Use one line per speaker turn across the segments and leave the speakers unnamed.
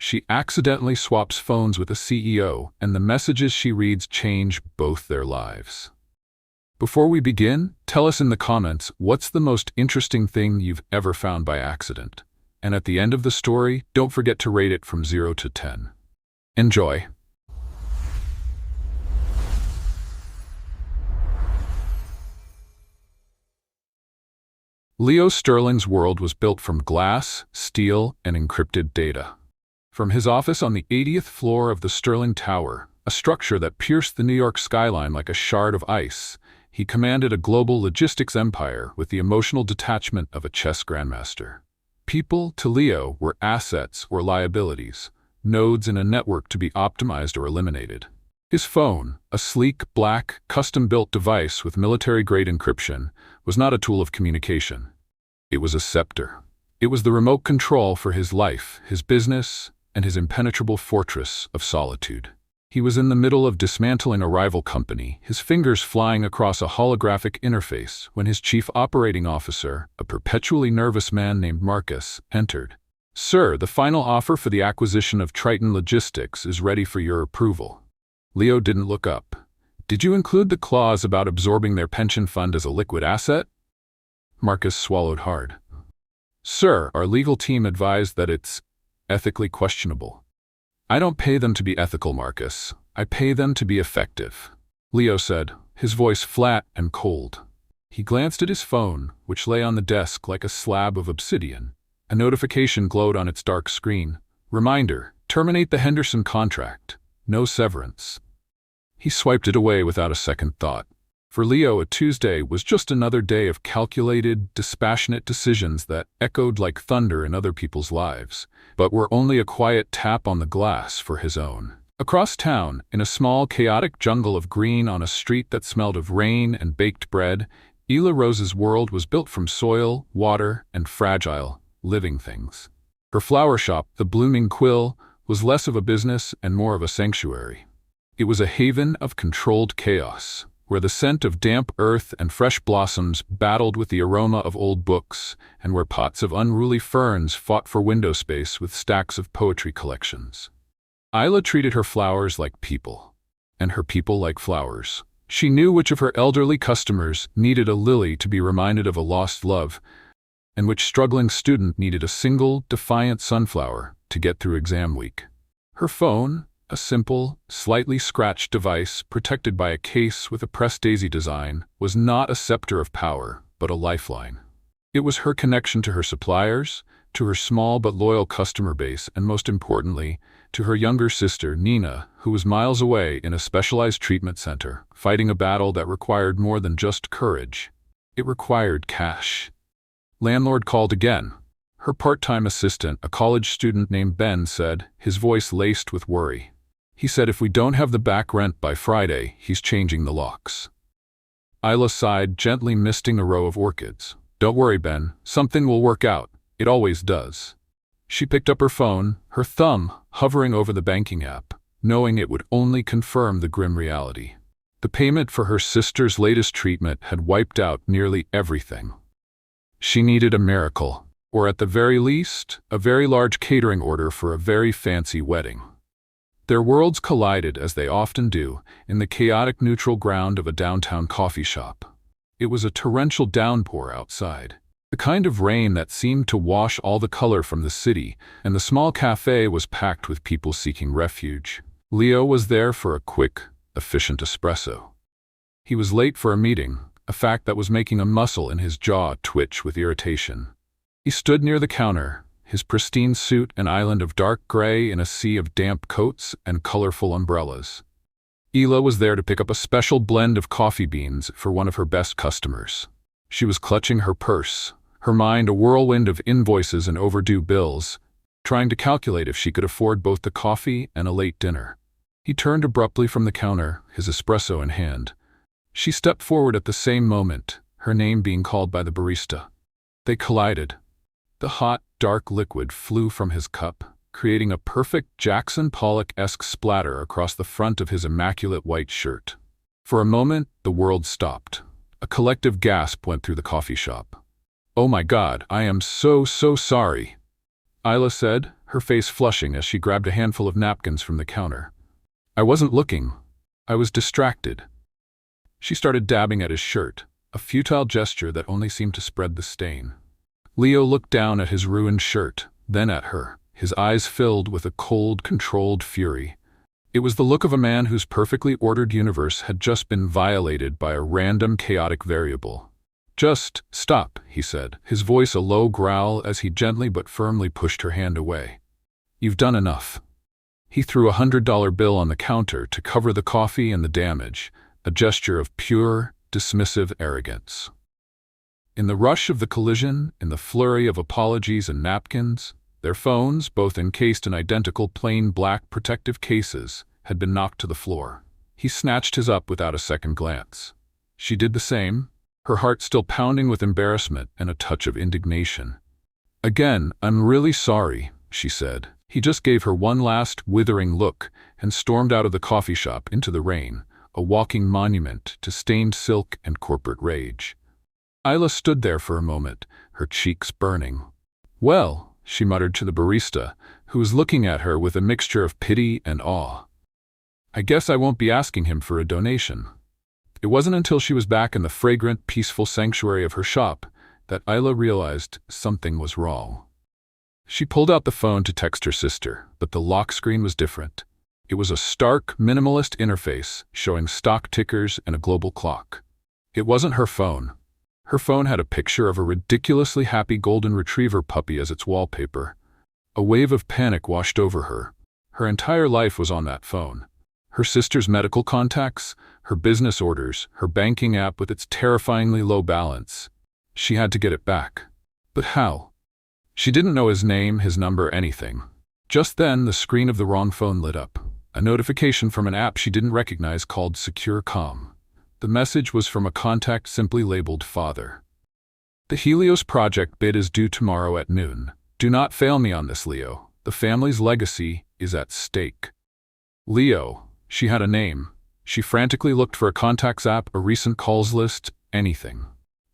She accidentally swaps phones with a CEO, and the messages she reads change both their lives. Before we begin, tell us in the comments what's the most interesting thing you've ever found by accident. And at the end of the story, don't forget to rate it from 0 to 10. Enjoy! Leo Sterling's world was built from glass, steel, and encrypted data. From his office on the 80th floor of the Sterling Tower, a structure that pierced the New York skyline like a shard of ice, he commanded a global logistics empire with the emotional detachment of a chess grandmaster. People, to Leo, were assets or liabilities, nodes in a network to be optimized or eliminated. His phone, a sleek, black, custom-built device with military-grade encryption, was not a tool of communication. It was a scepter. It was the remote control for his life, his business, and his impenetrable fortress of solitude. He was in the middle of dismantling a rival company, his fingers flying across a holographic interface, when his chief operating officer, a perpetually nervous man named Marcus, entered. "Sir, the final offer for the acquisition of Triton Logistics is ready for your approval." Leo didn't look up. "Did you include the clause about absorbing their pension fund as a liquid asset?" Marcus swallowed hard. "Sir, our legal team advised that it's ethically questionable." "I don't pay them to be ethical, Marcus. I pay them to be effective," Leo said, his voice flat and cold. He glanced at his phone, which lay on the desk like a slab of obsidian. A notification glowed on its dark screen. "Reminder, terminate the Henderson contract. No severance." He swiped it away without a second thought. For Leo, a Tuesday was just another day of calculated, dispassionate decisions that echoed like thunder in other people's lives, but were only a quiet tap on the glass for his own. Across town, in a small, chaotic jungle of green on a street that smelled of rain and baked bread, Ela Rose's world was built from soil, water, and fragile, living things. Her flower shop, the Blooming Quill, was less of a business and more of a sanctuary. It was a haven of controlled chaos, where the scent of damp earth and fresh blossoms battled with the aroma of old books, and where pots of unruly ferns fought for window space with stacks of poetry collections. Isla treated her flowers like people, and her people like flowers. She knew which of her elderly customers needed a lily to be reminded of a lost love, and which struggling student needed a single, defiant sunflower to get through exam week. Her phone, a simple, slightly scratched device protected by a case with a pressed daisy design, was not a scepter of power, but a lifeline. It was her connection to her suppliers, to her small but loyal customer base, and most importantly, to her younger sister, Nina, who was miles away in a specialized treatment center, fighting a battle that required more than just courage. It required cash. Landlord called again. Her part-time assistant, a college student named Ben, said, his voice laced with worry. He said if we don't have the back rent by Friday, he's changing the locks. Isla sighed, gently misting a row of orchids. "Don't worry, Ben. Something will work out. It always does." She picked up her phone, her thumb hovering over the banking app, knowing it would only confirm the grim reality. The payment for her sister's latest treatment had wiped out nearly everything. She needed a miracle, or at the very least, a very large catering order for a very fancy wedding. Their worlds collided, as they often do, in the chaotic neutral ground of a downtown coffee shop. It was a torrential downpour outside, the kind of rain that seemed to wash all the color from the city, and the small cafe was packed with people seeking refuge. Leo was there for a quick, efficient espresso. He was late for a meeting, a fact that was making a muscle in his jaw twitch with irritation. He stood near the counter, his pristine suit an island of dark gray in a sea of damp coats and colorful umbrellas. Ela was there to pick up a special blend of coffee beans for one of her best customers. She was clutching her purse, her mind a whirlwind of invoices and overdue bills, trying to calculate if she could afford both the coffee and a late dinner. He turned abruptly from the counter, his espresso in hand. She stepped forward at the same moment, her name being called by the barista. They collided. The hot, dark liquid flew from his cup, creating a perfect Jackson Pollock-esque splatter across the front of his immaculate white shirt. For a moment, the world stopped. A collective gasp went through the coffee shop. "Oh my God, I am so sorry." Isla said, her face flushing as she grabbed a handful of napkins from the counter. I wasn't looking. I was distracted. She started dabbing at his shirt, a futile gesture that only seemed to spread the stain. Leo looked down at his ruined shirt, then at her, his eyes filled with a cold, controlled fury. It was the look of a man whose perfectly ordered universe had just been violated by a random, chaotic variable. Just stop, he said, his voice a low growl as he gently but firmly pushed her hand away. You've done enough. He threw $100 bill on the counter to cover the coffee and the damage, a gesture of pure, dismissive arrogance. In the rush of the collision, in the flurry of apologies and napkins, their phones, both encased in identical plain black protective cases, had been knocked to the floor. He snatched his up without a second glance. She did the same, her heart still pounding with embarrassment and a touch of indignation. Again, I'm really sorry, she said. He just gave her one last, withering look and stormed out of the coffee shop into the rain, a walking monument to stained silk and corporate rage. Isla stood there for a moment, her cheeks burning. Well, she muttered to the barista, who was looking at her with a mixture of pity and awe. I guess I won't be asking him for a donation. It wasn't until she was back in the fragrant, peaceful sanctuary of her shop that Isla realized something was wrong. She pulled out the phone to text her sister, but the lock screen was different. It was a stark, minimalist interface showing stock tickers and a global clock. It wasn't her phone. Her phone had a picture of a ridiculously happy golden retriever puppy as its wallpaper. A wave of panic washed over her. Her entire life was on that phone. Her sister's medical contacts, her business orders, her banking app with its terrifyingly low balance. She had to get it back. But how? She didn't know his name, his number, anything. Just then, the screen of the wrong phone lit up. A notification from an app she didn't recognize called Secure Comm. The message was from a contact simply labeled Father. The Helios project bid is due tomorrow at noon. Do not fail me on this, Leo. The family's legacy is at stake. Leo. She had a name. She frantically looked for a contacts app, a recent calls list, anything.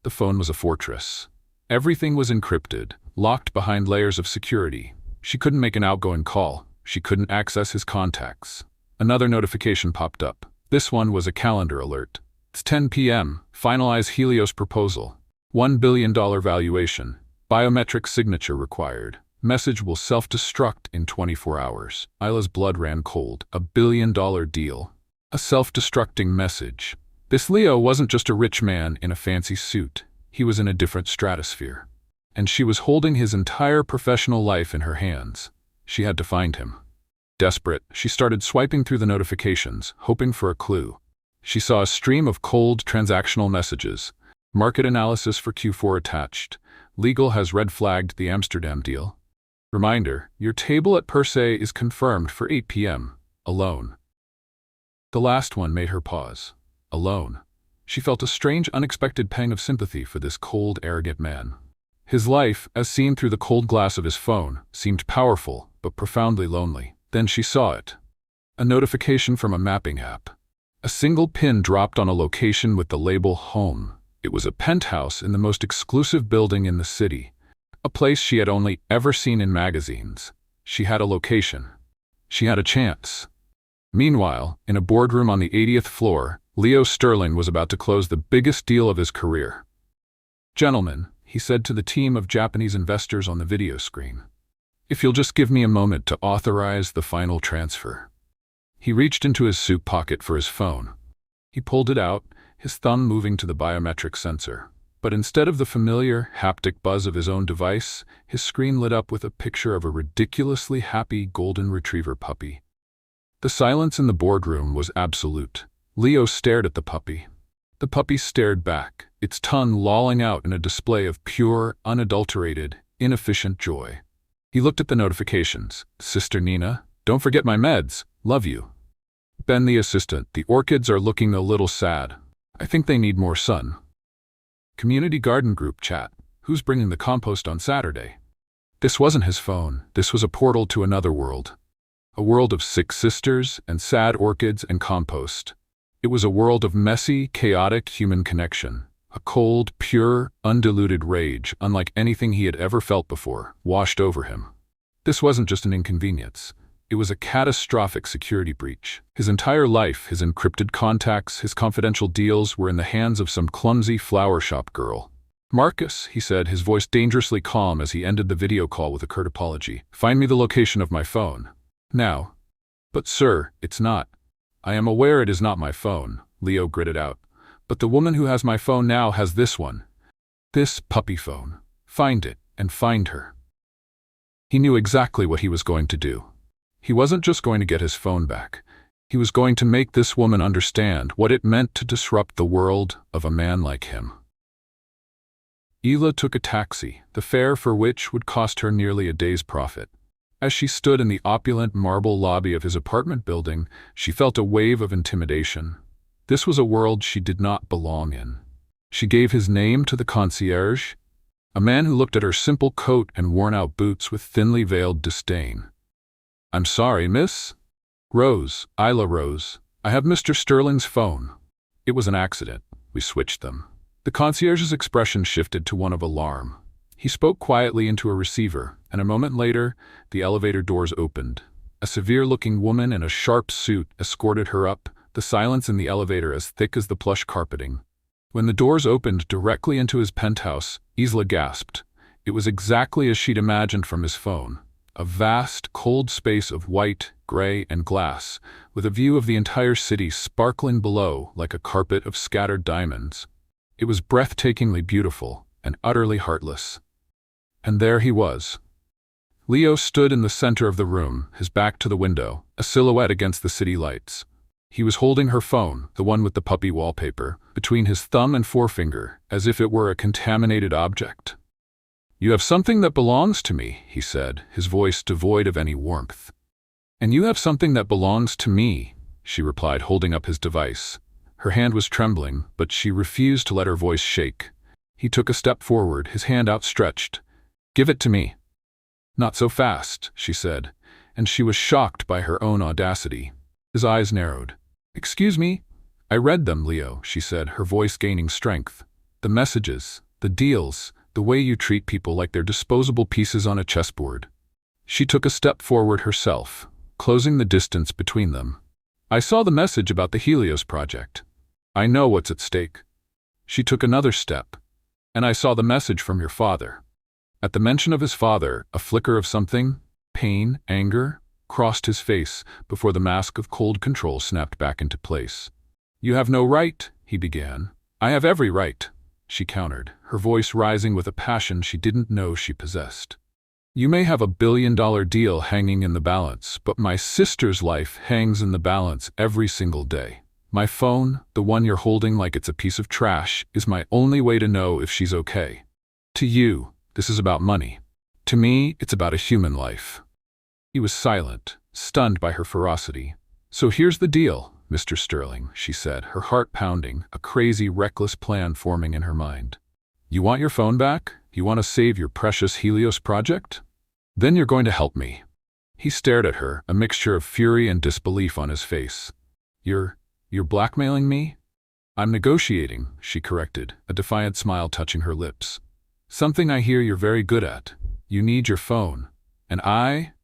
The phone was a fortress. Everything was encrypted, locked behind layers of security. She couldn't make an outgoing call. She couldn't access his contacts. Another notification popped up. This one was a calendar alert. It's 10 p.m. Finalize Helios proposal. $1 billion valuation. Biometric signature required. Message will self-destruct in 24 hours. Isla's blood ran cold. $1 billion deal. A self-destructing message. This Leo wasn't just a rich man in a fancy suit. He was in a different stratosphere. And she was holding his entire professional life in her hands. She had to find him. Desperate, she started swiping through the notifications, hoping for a clue. She saw a stream of cold, transactional messages. Market analysis for Q4 attached. Legal has red-flagged the Amsterdam deal. Reminder, your table at Per Se is confirmed for 8 p.m. Alone. The last one made her pause. Alone. She felt a strange, unexpected pang of sympathy for this cold, arrogant man. His life, as seen through the cold glass of his phone, seemed powerful, but profoundly lonely. Then she saw it. A notification from a mapping app. A single pin dropped on a location with the label Home. It was a penthouse in the most exclusive building in the city. A place she had only ever seen in magazines. She had a location. She had a chance. Meanwhile, in a boardroom on the 80th floor, Leo Sterling was about to close the biggest deal of his career. Gentlemen, he said to the team of Japanese investors on the video screen, if you'll just give me a moment to authorize the final transfer. He reached into his suit pocket for his phone. He pulled it out, his thumb moving to the biometric sensor. But instead of the familiar, haptic buzz of his own device, his screen lit up with a picture of a ridiculously happy golden retriever puppy. The silence in the boardroom was absolute. Leo stared at the puppy. The puppy stared back, its tongue lolling out in a display of pure, unadulterated, inefficient joy. He looked at the notifications. Sister Nina, don't forget my meds. Love you. Ben the assistant, the orchids are looking a little sad. I think they need more sun. Community garden group chat. Who's bringing the compost on Saturday? This wasn't his phone. This was a portal to another world. A world of sick sisters and sad orchids and compost. It was a world of messy, chaotic human connection. A cold, pure, undiluted rage, unlike anything he had ever felt before, washed over him. This wasn't just an inconvenience. It was a catastrophic security breach. His entire life, his encrypted contacts, his confidential deals were in the hands of some clumsy flower shop girl. "Marcus," he said, his voice dangerously calm as he ended the video call with a curt apology. "Find me the location of my phone. Now." "But sir, it's not." "I am aware it is not my phone," Leo gritted out. "But the woman who has my phone now has this one. This puppy phone. Find it, and find her." He knew exactly what he was going to do. He wasn't just going to get his phone back. He was going to make this woman understand what it meant to disrupt the world of a man like him. Hila took a taxi, the fare for which would cost her nearly a day's profit. As she stood in the opulent marble lobby of his apartment building, she felt a wave of intimidation. This was a world she did not belong in. She gave his name to the concierge, a man who looked at her simple coat and worn-out boots with thinly veiled disdain. "I'm sorry, miss." "Rose, Isla Rose. I have Mr. Sterling's phone." "It was an accident. We switched them." The concierge's expression shifted to one of alarm. He spoke quietly into a receiver, and a moment later, the elevator doors opened. A severe-looking woman in a sharp suit escorted her up, the silence in the elevator as thick as the plush carpeting. When the doors opened directly into his penthouse, Isla gasped. It was exactly as she'd imagined from his phone. A vast, cold space of white, gray, and glass, with a view of the entire city sparkling below like a carpet of scattered diamonds. It was breathtakingly beautiful and utterly heartless. And there he was. Leo stood in the center of the room, his back to the window, a silhouette against the city lights. He was holding her phone, the one with the puppy wallpaper, between his thumb and forefinger, as if it were a contaminated object. "You have something that belongs to me," he said, his voice devoid of any warmth. "And you have something that belongs to me," she replied, holding up his device. Her hand was trembling, but she refused to let her voice shake. He took a step forward, his hand outstretched. "Give it to me." "Not so fast," she said, and she was shocked by her own audacity. His eyes narrowed. "Excuse me?" "I read them, Leo," she said, her voice gaining strength. "The messages, the deals, the way you treat people like they're disposable pieces on a chessboard." She took a step forward herself, closing the distance between them. "I saw the message about the Helios project. I know what's at stake." She took another step. "And I saw the message from your father." At the mention of his father, a flicker of something, pain, anger, crossed his face before the mask of cold control snapped back into place. "You have no right," he began. "I have every right," she countered, her voice rising with a passion she didn't know she possessed. "You may have a billion-dollar deal hanging in the balance, but my sister's life hangs in the balance every single day. My phone, the one you're holding like it's a piece of trash, is my only way to know if she's okay. To you, this is about money. To me, it's about a human life." He was silent, stunned by her ferocity. "So here's the deal, Mr. Sterling," she said, her heart pounding, a crazy, reckless plan forming in her mind. "You want your phone back? You want to save your precious Helios project? Then you're going to help me." He stared at her, a mixture of fury and disbelief on his face. You're blackmailing me?" "I'm negotiating," she corrected, a defiant smile touching her lips. "Something I hear you're very good at. You need your phone. And I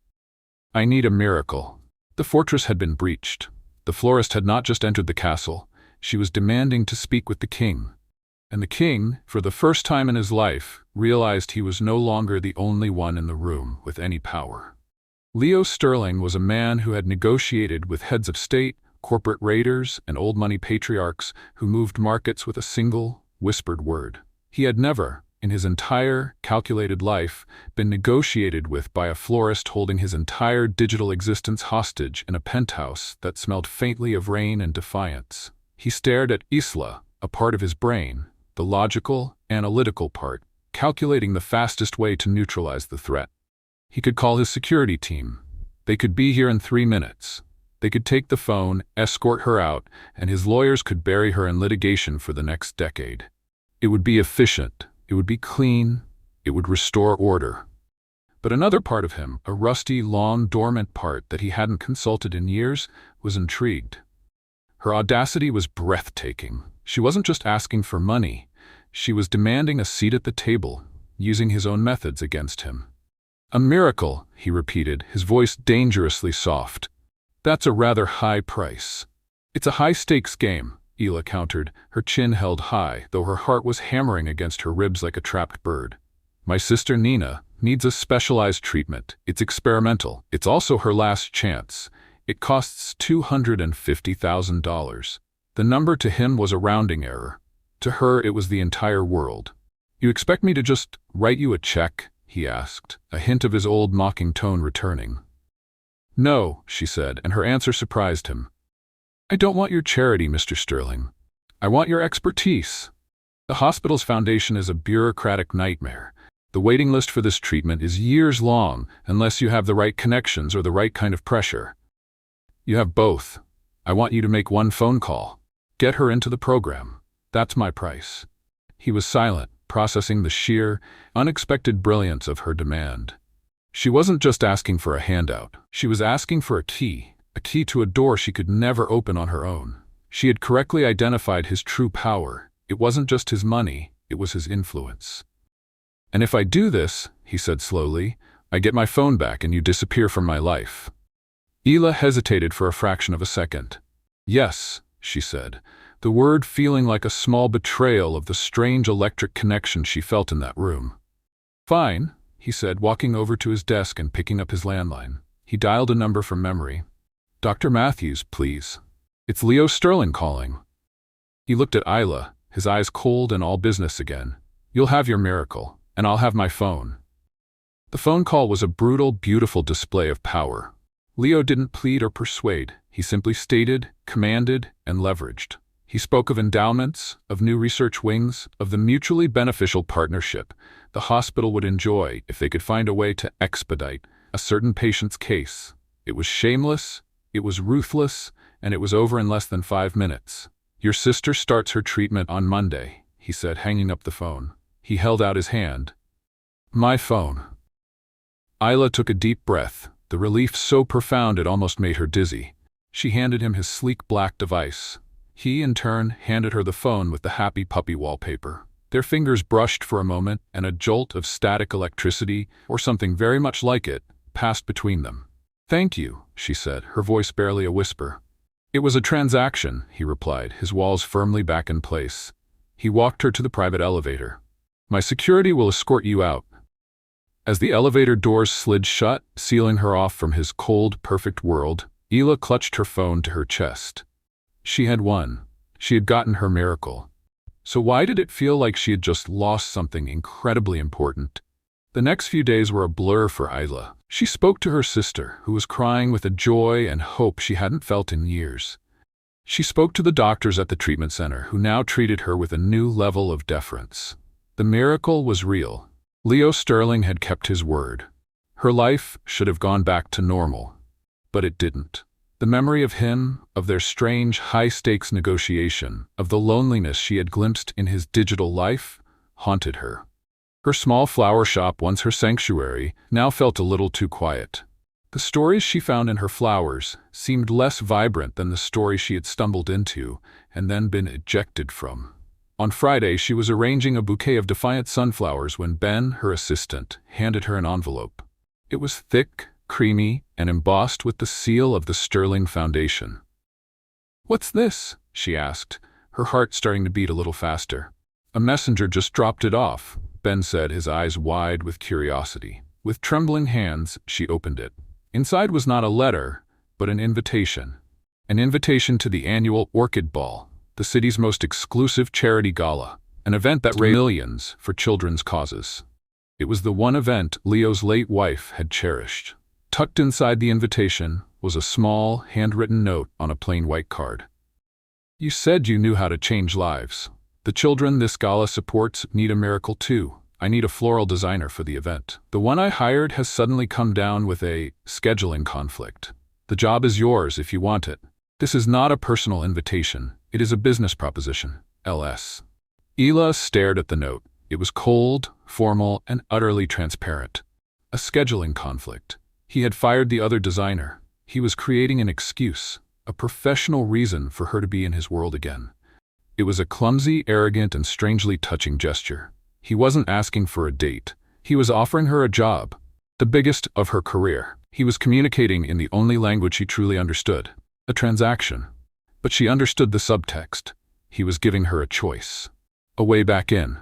need a miracle." The fortress had been breached. The florist had not just entered the castle. She was demanding to speak with the king. And the king, for the first time in his life, realized he was no longer the only one in the room with any power. Leo Sterling was a man who had negotiated with heads of state, corporate raiders, and old-money patriarchs who moved markets with a single, whispered word. He had never, in his entire, calculated life, been negotiated with by a florist holding his entire digital existence hostage in a penthouse that smelled faintly of rain and defiance. He stared at Isla, a part of his brain, the logical, analytical part, calculating the fastest way to neutralize the threat. He could call his security team. They could be here in 3 minutes. They could take the phone, escort her out, and his lawyers could bury her in litigation for the next decade. It would be efficient. It would be clean. It would restore order. But another part of him, a rusty, long, dormant part that he hadn't consulted in years, was intrigued. Her audacity was breathtaking. She wasn't just asking for money. She was demanding a seat at the table, using his own methods against him. A miracle, he repeated, his voice dangerously soft. That's a rather high price. It's a high-stakes game, Ela countered, her chin held high, though her heart was hammering against her ribs like a trapped bird. My sister Nina needs a specialized treatment. It's experimental. It's also her last chance. It costs $250,000. The number to him was a rounding error. To her, it was the entire world. You expect me to just write you a check? He asked, a hint of his old mocking tone returning. No, she said, and her answer surprised him. I don't want your charity, Mr. Sterling. I want your expertise. The hospital's foundation is a bureaucratic nightmare. The waiting list for this treatment is years long unless you have the right connections or the right kind of pressure. You have both. I want you to make one phone call. Get her into the program. That's my price. He was silent, processing the sheer, unexpected brilliance of her demand. She wasn't just asking for a handout. She was asking for a key to a door she could never open on her own. She had correctly identified his true power. It wasn't just his money, it was his influence. And if I do this, he said slowly, I get my phone back and you disappear from my life. Ela hesitated for a fraction of a second. Yes, she said, the word feeling like a small betrayal of the strange electric connection she felt in that room. Fine, he said, walking over to his desk and picking up his landline. He dialed a number from memory. Dr. Matthews, please. It's Leo Sterling calling. He looked at Ila, his eyes cold and all business again. You'll have your miracle, and I'll have my phone. The phone call was a brutal, beautiful display of power. Leo didn't plead or persuade. He simply stated, commanded, and leveraged. He spoke of endowments, of new research wings, of the mutually beneficial partnership the hospital would enjoy if they could find a way to expedite a certain patient's case. It was shameless, it was ruthless, and it was over in less than 5 minutes. Your sister starts her treatment on Monday, he said, hanging up the phone. He held out his hand. My phone. Ila took a deep breath, the relief so profound it almost made her dizzy. She handed him his sleek black device. He, in turn, handed her the phone with the happy puppy wallpaper. Their fingers brushed for a moment, and a jolt of static electricity, or something very much like it, passed between them. Thank you, she said, her voice barely a whisper. It was a transaction, he replied, his walls firmly back in place. He walked her to the private elevator. My security will escort you out. As the elevator doors slid shut, sealing her off from his cold, perfect world, Ela clutched her phone to her chest. She had won. She had gotten her miracle. So why did it feel like she had just lost something incredibly important? The next few days were a blur for Ila. She spoke to her sister, who was crying with a joy and hope she hadn't felt in years. She spoke to the doctors at the treatment center, who now treated her with a new level of deference. The miracle was real. Leo Sterling had kept his word. Her life should have gone back to normal. But it didn't. The memory of him, of their strange, high-stakes negotiation, of the loneliness she had glimpsed in his digital life, haunted her. Her small flower shop, once her sanctuary, now felt a little too quiet. The stories she found in her flowers seemed less vibrant than the stories she had stumbled into and then been ejected from. On Friday, she was arranging a bouquet of defiant sunflowers when Ben, her assistant, handed her an envelope. It was thick, creamy, and embossed with the seal of the Sterling Foundation. What's this? She asked, her heart starting to beat a little faster. A messenger just dropped it off, Ben said, his eyes wide with curiosity. With trembling hands, she opened it. Inside was not a letter, but an invitation. An invitation to the annual Orchid Ball, the city's most exclusive charity gala, an event that raised millions for children's causes. It was the one event Leo's late wife had cherished. Tucked inside the invitation was a small, handwritten note on a plain white card. You said you knew how to change lives. The children this gala supports need a miracle too. I need a floral designer for the event. The one I hired has suddenly come down with a scheduling conflict. The job is yours if you want it. This is not a personal invitation. It is a business proposition. LS. Ela stared at the note. It was cold, formal, and utterly transparent. A scheduling conflict. He had fired the other designer. He was creating an excuse, a professional reason for her to be in his world again. It was a clumsy, arrogant, and strangely touching gesture. He wasn't asking for a date. He was offering her a job. the biggest of her career. He was communicating in the only language she truly understood, a transaction. But she understood the subtext. He was giving her a choice. A way back in.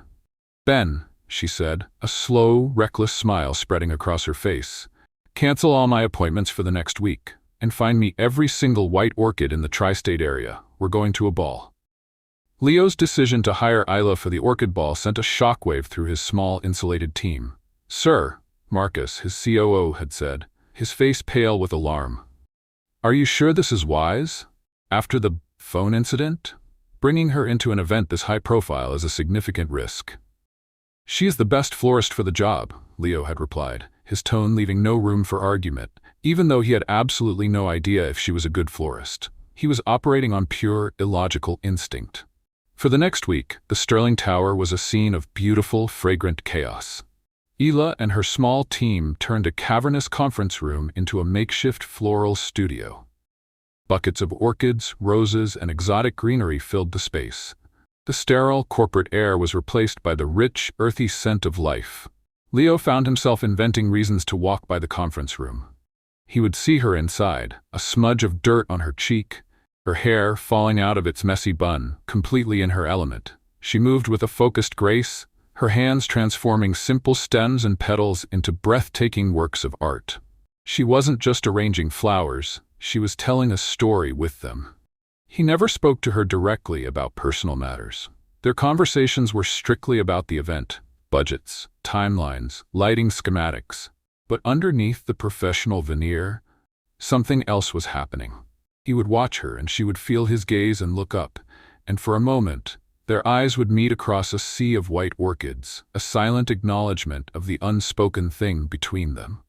Ben, she said, a slow, reckless smile spreading across her face. Cancel all my appointments for the next week, and find me every single white orchid in the tri-state area. We're going to a ball. Leo's decision to hire Isla for the orchid ball sent a shockwave through his small, insulated team. Sir, Marcus, his COO, had said, his face pale with alarm. Are you sure this is wise? After the phone incident? Bringing her into an event this high profile is a significant risk. She is the best florist for the job, Leo had replied, his tone leaving no room for argument, even though he had absolutely no idea if she was a good florist. He was operating on pure, illogical instinct. For the next week, the Sterling Tower was a scene of beautiful, fragrant chaos. Isla and her small team turned a cavernous conference room into a makeshift floral studio. Buckets of orchids, roses, and exotic greenery filled the space. The sterile, corporate air was replaced by the rich, earthy scent of life. Leo found himself inventing reasons to walk by the conference room. He would see her inside, a smudge of dirt on her cheek, her hair falling out of its messy bun, completely in her element. She moved with a focused grace, her hands transforming simple stems and petals into breathtaking works of art. She wasn't just arranging flowers, she was telling a story with them. He never spoke to her directly about personal matters. Their conversations were strictly about the event, budgets, timelines, lighting schematics. But underneath the professional veneer, something else was happening. He would watch her and she would feel his gaze and look up, and for a moment, their eyes would meet across a sea of white orchids, a silent acknowledgement of the unspoken thing between them.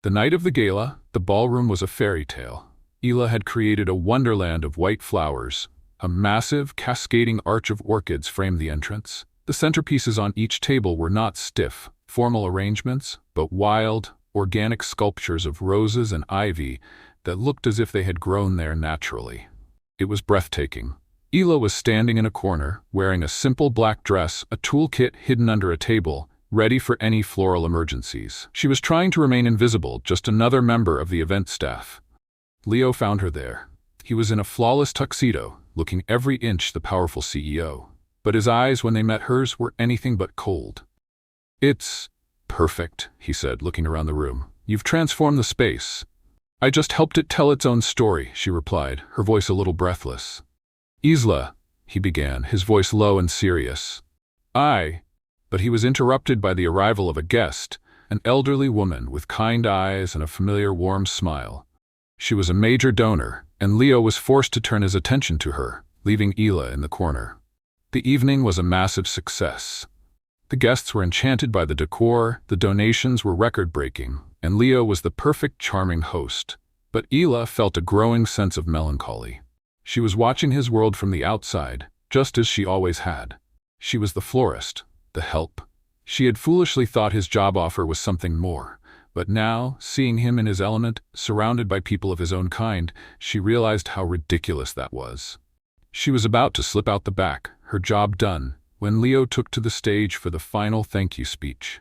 The night of the gala, the ballroom was a fairy tale. Isla had created a wonderland of white flowers. A massive, cascading arch of orchids framed the entrance. The centerpieces on each table were not stiff, formal arrangements, but wild, organic sculptures of roses and ivy that looked as if they had grown there naturally. It was breathtaking. Isla was standing in a corner, wearing a simple black dress, a toolkit hidden under a table, ready for any floral emergencies. She was trying to remain invisible, just another member of the event staff. Leo found her there. He was in a flawless tuxedo, looking every inch the powerful CEO. But his eyes, when they met hers, were anything but cold. It's perfect, he said, looking around the room. You've transformed the space. I just helped it tell its own story, she replied, her voice a little breathless. Isla, he began, his voice low and serious. But he was interrupted by the arrival of a guest, an elderly woman with kind eyes and a familiar warm smile. She was a major donor, and Leo was forced to turn his attention to her, leaving Isla in the corner. The evening was a massive success. The guests were enchanted by the decor, the donations were record-breaking, and Leo was the perfect charming host. But Isla felt a growing sense of melancholy. She was watching his world from the outside, just as she always had. She was the florist, the help. She had foolishly thought his job offer was something more. But now, seeing him in his element, surrounded by people of his own kind, she realized how ridiculous that was. She was about to slip out the back, her job done, when Leo took to the stage for the final thank you speech.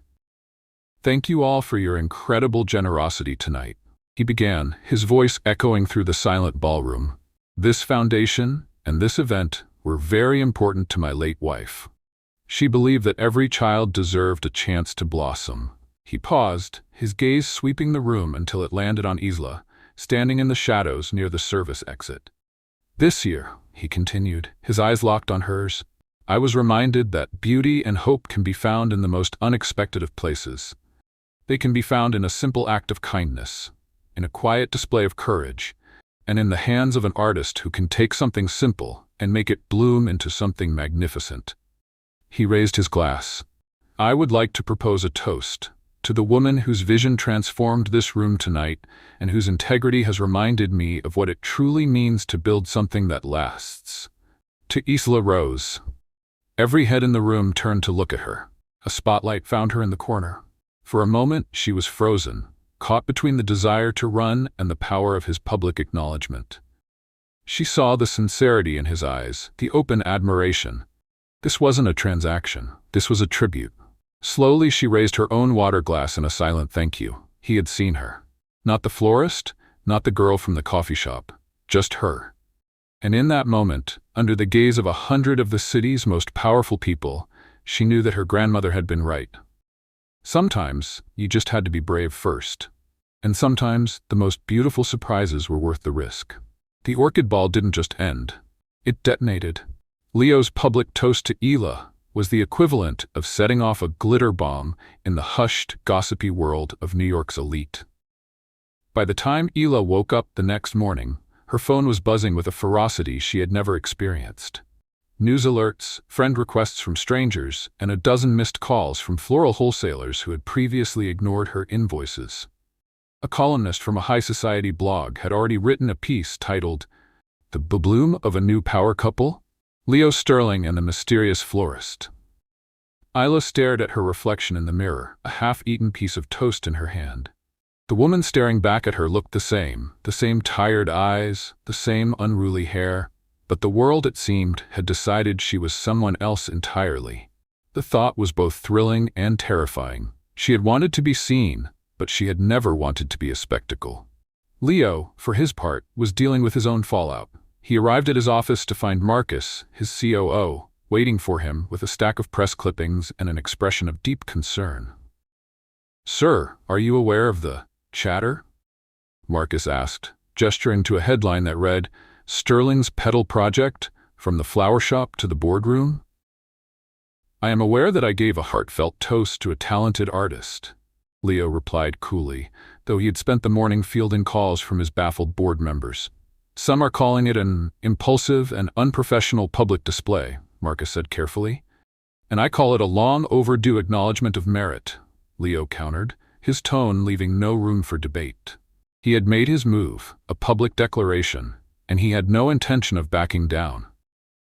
Thank you all for your incredible generosity tonight, he began, his voice echoing through the silent ballroom. This foundation and this event were very important to my late wife. She believed that every child deserved a chance to blossom. He paused, his gaze sweeping the room until it landed on Isla, standing in the shadows near the service exit. This year, he continued, his eyes locked on hers, I was reminded that beauty and hope can be found in the most unexpected of places. They can be found in a simple act of kindness, in a quiet display of courage, and in the hands of an artist who can take something simple and make it bloom into something magnificent. He raised his glass. I would like to propose a toast to the woman whose vision transformed this room tonight and whose integrity has reminded me of what it truly means to build something that lasts. To Isla Rose. Every head in the room turned to look at her. A spotlight found her in the corner. For a moment, she was frozen, caught between the desire to run and the power of his public acknowledgement. She saw the sincerity in his eyes, the open admiration. This wasn't a transaction. This was a tribute. Slowly, she raised her own water glass in a silent thank you. He had seen her. Not the florist, not the girl from the coffee shop, just her. And in that moment, under the gaze of 100 of the city's most powerful people, she knew that her grandmother had been right. Sometimes, you just had to be brave first. And sometimes, the most beautiful surprises were worth the risk. The orchid ball didn't just end. It detonated. Leo's public toast to Ela was the equivalent of setting off a glitter bomb in the hushed, gossipy world of New York's elite. By the time Ela woke up the next morning, her phone was buzzing with a ferocity she had never experienced. News alerts, friend requests from strangers, and a dozen missed calls from floral wholesalers who had previously ignored her invoices. A columnist from a high-society blog had already written a piece titled, "The Bloom of a New Power Couple? Leo Sterling and the Mysterious Florist." Isla stared at her reflection in the mirror, a half-eaten piece of toast in her hand. The woman staring back at her looked the same tired eyes, the same unruly hair, but the world, it seemed, had decided she was someone else entirely. The thought was both thrilling and terrifying. She had wanted to be seen, but she had never wanted to be a spectacle. Leo, for his part, was dealing with his own fallout. He arrived at his office to find Marcus, his COO, waiting for him with a stack of press clippings and an expression of deep concern. "Sir, are you aware of the chatter?" Marcus asked, gesturing to a headline that read, "Sterling's Petal Project, from the flower shop to the boardroom?" "I am aware that I gave a heartfelt toast to a talented artist," Leo replied coolly, though he had spent the morning fielding calls from his baffled board members. "Some are calling it an impulsive and unprofessional public display," Marcus said carefully. "And I call it a long overdue acknowledgement of merit," Leo countered, his tone leaving no room for debate. He had made his move, a public declaration, and he had no intention of backing down.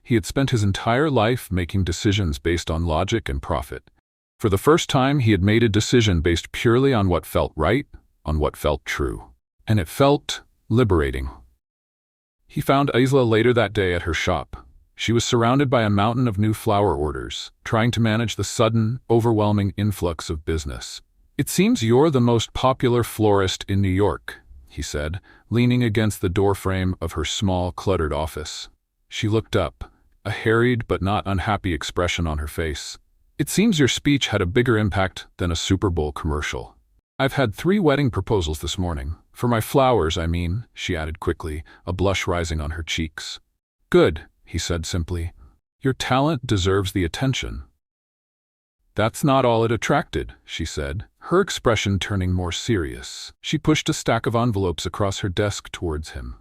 He had spent his entire life making decisions based on logic and profit. For the first time, he had made a decision based purely on what felt right, on what felt true. And it felt liberating. He found Isla later that day at her shop. She was surrounded by a mountain of new flower orders, trying to manage the sudden, overwhelming influx of business. "It seems you're the most popular florist in New York," he said, leaning against the doorframe of her small, cluttered office. She looked up, a harried but not unhappy expression on her face. "It seems your speech had a bigger impact than a Super Bowl commercial. I've had 3 wedding proposals this morning. For my flowers, I mean," she added quickly, a blush rising on her cheeks. "Good," he said simply. "Your talent deserves the attention." "That's not all it attracted," she said, her expression turning more serious. She pushed a stack of envelopes across her desk towards him.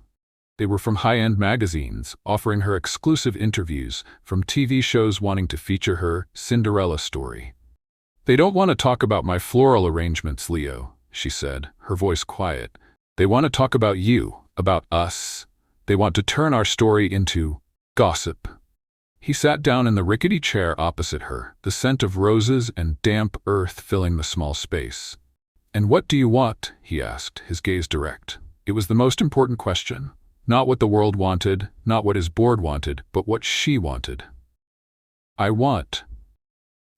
They were from high-end magazines, offering her exclusive interviews, from TV shows wanting to feature her Cinderella story. "They don't want to talk about my floral arrangements, Leo," she said, her voice quiet. "They want to talk about you, about us. They want to turn our story into gossip." He sat down in the rickety chair opposite her, the scent of roses and damp earth filling the small space. "And what do you want?" he asked, his gaze direct. It was the most important question. Not what the world wanted, not what his board wanted, but what she wanted. "I want,"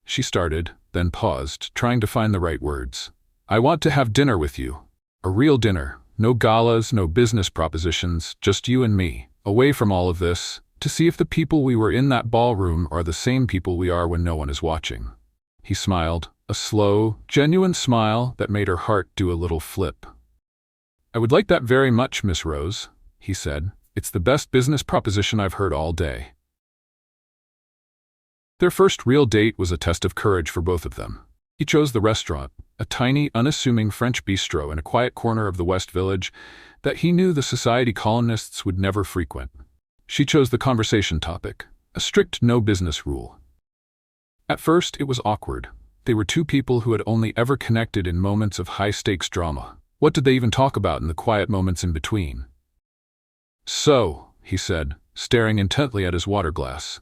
she started, then paused, trying to find the right words. "I want to have dinner with you. A real dinner. No galas, no business propositions, just you and me, away from all of this, to see if the people we were in that ballroom are the same people we are when no one is watching." He smiled, a slow, genuine smile that made her heart do a little flip. "I would like that very much, Miss Rose," he said. "It's the best business proposition I've heard all day." Their first real date was a test of courage for both of them. He chose the restaurant, a tiny, unassuming French bistro in a quiet corner of the West Village that he knew the society colonists would never frequent. She chose the conversation topic, a strict no-business rule. At first, it was awkward. They were 2 people who had only ever connected in moments of high-stakes drama. What did they even talk about in the quiet moments in between? "So," he said, staring intently at his water glass,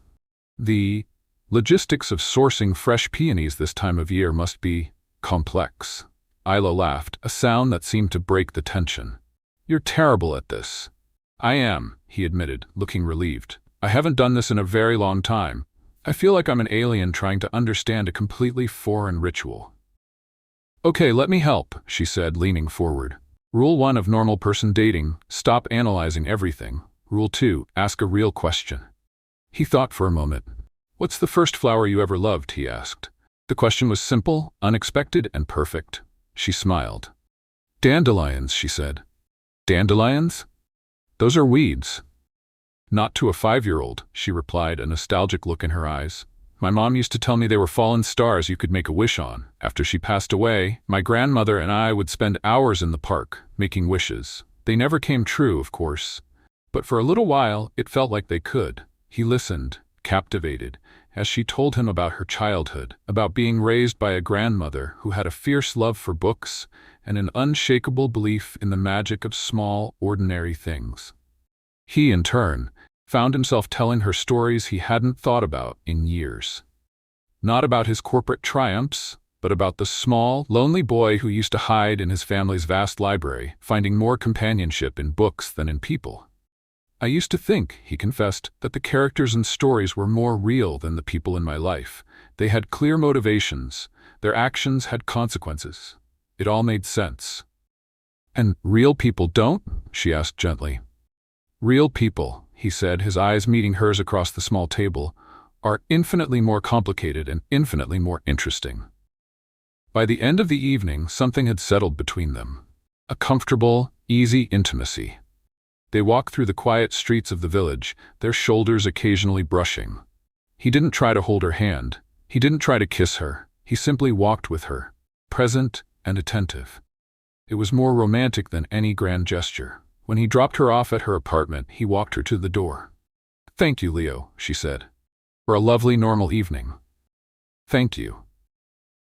"the logistics of sourcing fresh peonies this time of year must be complex." Isla laughed, a sound that seemed to break the tension. "You're terrible at this." "I am," he admitted, looking relieved. "I haven't done this in a very long time. I feel like I'm an alien trying to understand a completely foreign ritual." Okay, let me help, she said, leaning forward. Rule 1 of normal person dating, stop analyzing everything. Rule 2, ask a real question. He thought for a moment. What's the first flower you ever loved, he asked. The question was simple, unexpected, and perfect. She smiled. Dandelions, she said. Dandelions? Those are weeds. Not to a 5-year-old, she replied, a nostalgic look in her eyes. My mom used to tell me they were fallen stars you could make a wish on. After she passed away, my grandmother and I would spend hours in the park, making wishes. They never came true, of course. But for a little while, it felt like they could. He listened, captivated, as she told him about her childhood, about being raised by a grandmother who had a fierce love for books and an unshakable belief in the magic of small, ordinary things. He, in turn, found himself telling her stories he hadn't thought about in years. Not about his corporate triumphs, but about the small, lonely boy who used to hide in his family's vast library, finding more companionship in books than in people. I used to think, he confessed, that the characters and stories were more real than the people in my life. They had clear motivations. Their actions had consequences. It all made sense. And real people don't? She asked gently. Real people, he said, his eyes meeting hers across the small table, are infinitely more complicated and infinitely more interesting. By the end of the evening, something had settled between them. A comfortable, easy intimacy. They walked through the quiet streets of the village, their shoulders occasionally brushing. He didn't try to hold her hand. He didn't try to kiss her. He simply walked with her, present and attentive. It was more romantic than any grand gesture. When he dropped her off at her apartment, he walked her to the door. Thank you, Leo, she said, for a lovely normal evening. Thank you,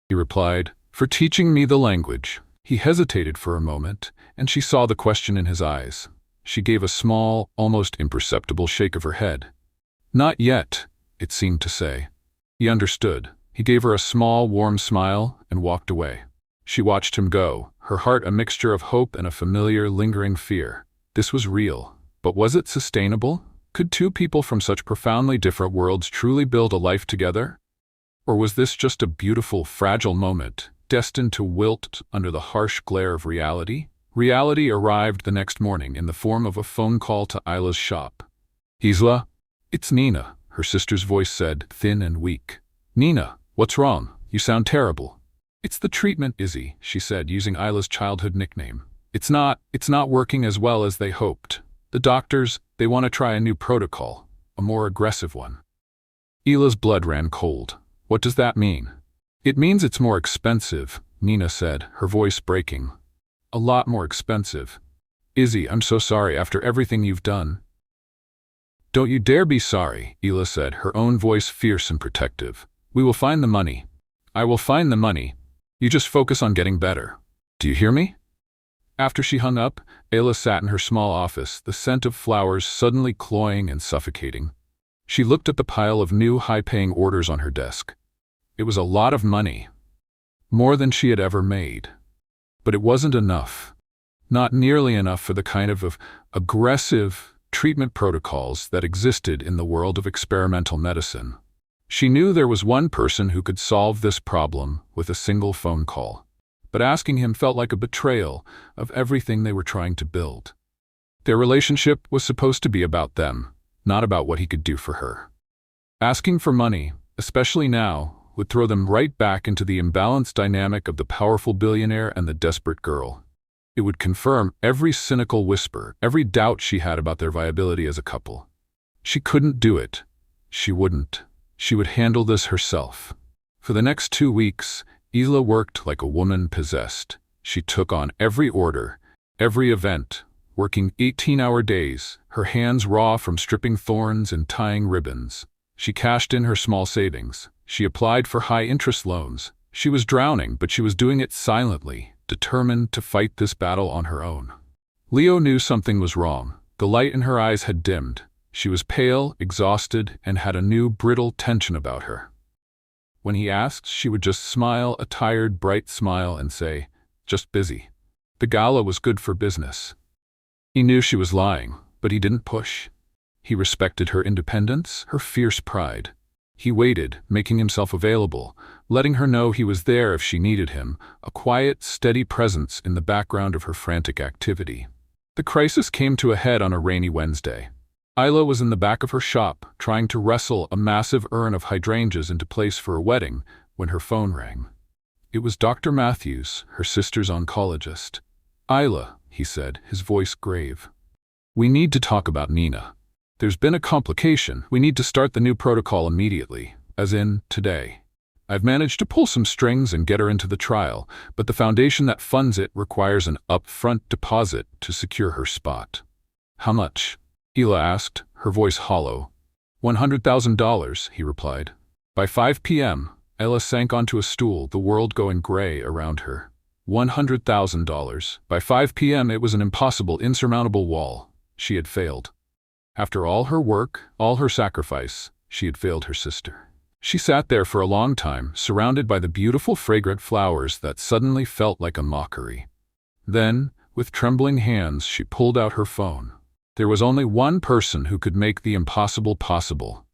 he replied, for teaching me the language. He hesitated for a moment, and she saw the question in his eyes. She gave a small, almost imperceptible shake of her head. Not yet, it seemed to say. He understood. He gave her a small, warm smile and walked away. She watched him go, her heart a mixture of hope and a familiar, lingering fear. This was real, but was it sustainable? Could two people from such profoundly different worlds truly build a life together? Or was this just a beautiful, fragile moment, destined to wilt under the harsh glare of reality? Reality arrived the next morning in the form of a phone call to Isla's shop. Isla? It's Nina, her sister's voice said, thin and weak. Nina, what's wrong? You sound terrible. It's the treatment, Izzy, she said, using Isla's childhood nickname. It's not working as well as they hoped. The doctors, they want to try a new protocol, a more aggressive one. Isla's blood ran cold. What does that mean? It means it's more expensive, Nina said, her voice breaking. A lot more expensive. Izzy, I'm so sorry after everything you've done. Don't you dare be sorry, Isla said, her own voice fierce and protective. We will find the money. I will find the money. You just focus on getting better. Do you hear me? After she hung up, Ayla sat in her small office, the scent of flowers suddenly cloying and suffocating. She looked at the pile of new high-paying orders on her desk. It was a lot of money. More than she had ever made. But it wasn't enough. Not nearly enough for the kind of aggressive treatment protocols that existed in the world of experimental medicine. She knew there was one person who could solve this problem with a single phone call. But asking him felt like a betrayal of everything they were trying to build. Their relationship was supposed to be about them, not about what he could do for her. Asking for money, especially now, would throw them right back into the imbalanced dynamic of the powerful billionaire and the desperate girl. It would confirm every cynical whisper, every doubt she had about their viability as a couple. She couldn't do it. She wouldn't. She would handle this herself. For the next 2 weeks, Isla worked like a woman possessed. She took on every order, every event, working 18-hour days, her hands raw from stripping thorns and tying ribbons. She cashed in her small savings. She applied for high-interest loans. She was drowning, but she was doing it silently, determined to fight this battle on her own. Leo knew something was wrong. The light in her eyes had dimmed. She was pale, exhausted, and had a new, brittle tension about her. When he asked, she would just smile, a tired, bright smile, and say, "Just busy." The gala was good for business. He knew she was lying, but he didn't push. He respected her independence, her fierce pride. He waited, making himself available, letting her know he was there if she needed him, a quiet, steady presence in the background of her frantic activity. The crisis came to a head on a rainy Wednesday. Isla was in the back of her shop, trying to wrestle a massive urn of hydrangeas into place for a wedding, when her phone rang. It was Dr. Matthews, her sister's oncologist. "Isla," he said, his voice grave. "We need to talk about Nina. There's been a complication. We need to start the new protocol immediately, as in today. I've managed to pull some strings and get her into the trial, but the foundation that funds it requires an upfront deposit to secure her spot." "How much?" Isla asked, her voice hollow. $100,000, he replied. By 5 p.m., Ella sank onto a stool, the world going gray around her. $100,000. By 5 p.m. it was an impossible, insurmountable wall. She had failed. After all her work, all her sacrifice, she had failed her sister. She sat there for a long time, surrounded by the beautiful fragrant flowers that suddenly felt like a mockery. Then, with trembling hands, she pulled out her phone. There was only one person who could make the impossible possible.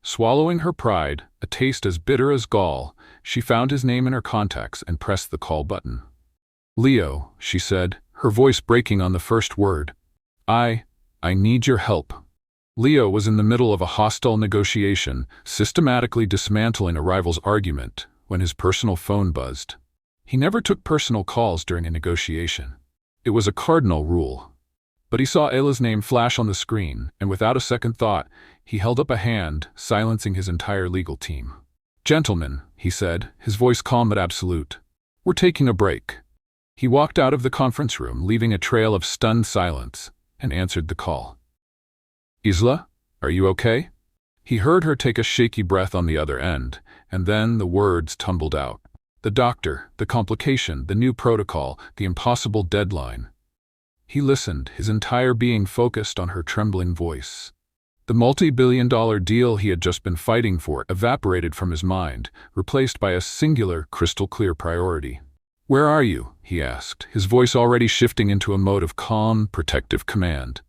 Swallowing her pride, a taste as bitter as gall, she found his name in her contacts and pressed the call button. "Leo," she said, her voice breaking on the first word. I need your help." Leo was in the middle of a hostile negotiation, systematically dismantling a rival's argument, when his personal phone buzzed. He never took personal calls during a negotiation. It was a cardinal rule. But he saw Ella's name flash on the screen, and without a second thought, he held up a hand, silencing his entire legal team. "Gentlemen," he said, his voice calm but absolute, "we're taking a break." He walked out of the conference room, leaving a trail of stunned silence, and answered the call. "Isla, are you okay?" He heard her take a shaky breath on the other end, and then the words tumbled out. The doctor, the complication, the new protocol, the impossible deadline. He listened, his entire being focused on her trembling voice. The multi-billion-dollar deal he had just been fighting for evaporated from his mind, replaced by a singular, crystal-clear priority. "Where are you?" he asked, his voice already shifting into a mode of calm, protective command.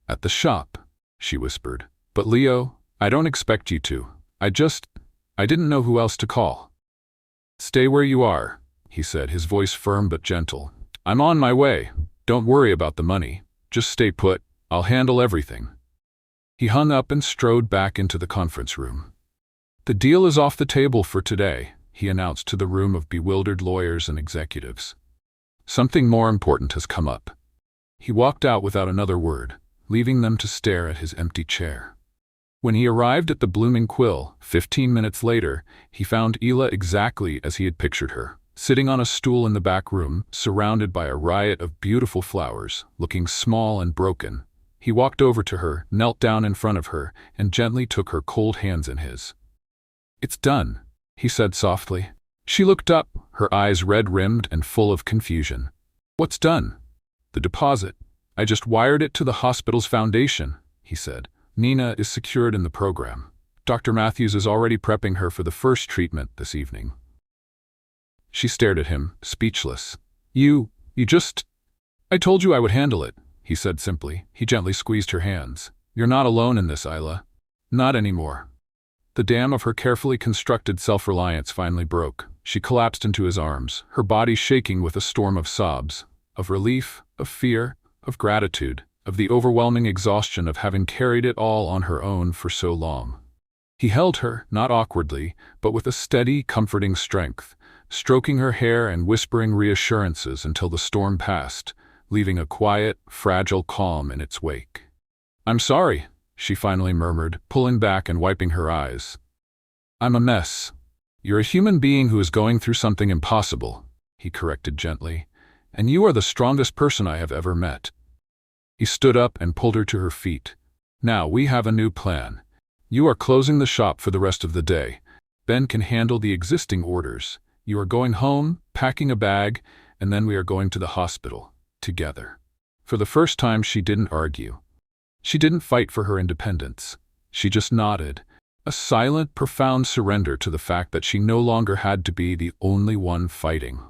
"At the shop," she whispered. "But Leo, I don't expect you to. I didn't know who else to call." "Stay where you are," he said, his voice firm but gentle. "I'm on my way. Don't worry about the money. Just stay put. I'll handle everything." He hung up and strode back into the conference room. "The deal is off the table for today," he announced to the room of bewildered lawyers and executives. "Something more important has come up." He walked out without another word, leaving them to stare at his empty chair. When he arrived at the Blooming Quill, 15 minutes later, he found Isla exactly as he had pictured her, sitting on a stool in the back room, surrounded by a riot of beautiful flowers, looking small and broken. He walked over to her, knelt down in front of her, and gently took her cold hands in his. "It's done," he said softly. She looked up, her eyes red-rimmed and full of confusion. "What's done?" "The deposit. I just wired it to the hospital's foundation," he said. "Nina is secured in the program. Dr. Matthews is already prepping her for the first treatment this evening." She stared at him, speechless. You just... "I told you I would handle it," he said simply. He gently squeezed her hands. "You're not alone in this, Isla. Not anymore." The dam of her carefully constructed self-reliance finally broke. She collapsed into his arms, her body shaking with a storm of sobs, of relief, of fear, of gratitude, of the overwhelming exhaustion of having carried it all on her own for so long. He held her, not awkwardly, but with a steady, comforting strength, stroking her hair and whispering reassurances until the storm passed, leaving a quiet, fragile calm in its wake. "I'm sorry," she finally murmured, pulling back and wiping her eyes. "I'm a mess." "You're a human being who is going through something impossible," he corrected gently, "and you are the strongest person I have ever met." He stood up and pulled her to her feet. "Now we have a new plan. You are closing the shop for the rest of the day. Ben can handle the existing orders. You are going home, packing a bag, and then we are going to the hospital, together." For the first time, she didn't argue. She didn't fight for her independence. She just nodded, a silent, profound surrender to the fact that she no longer had to be the only one fighting.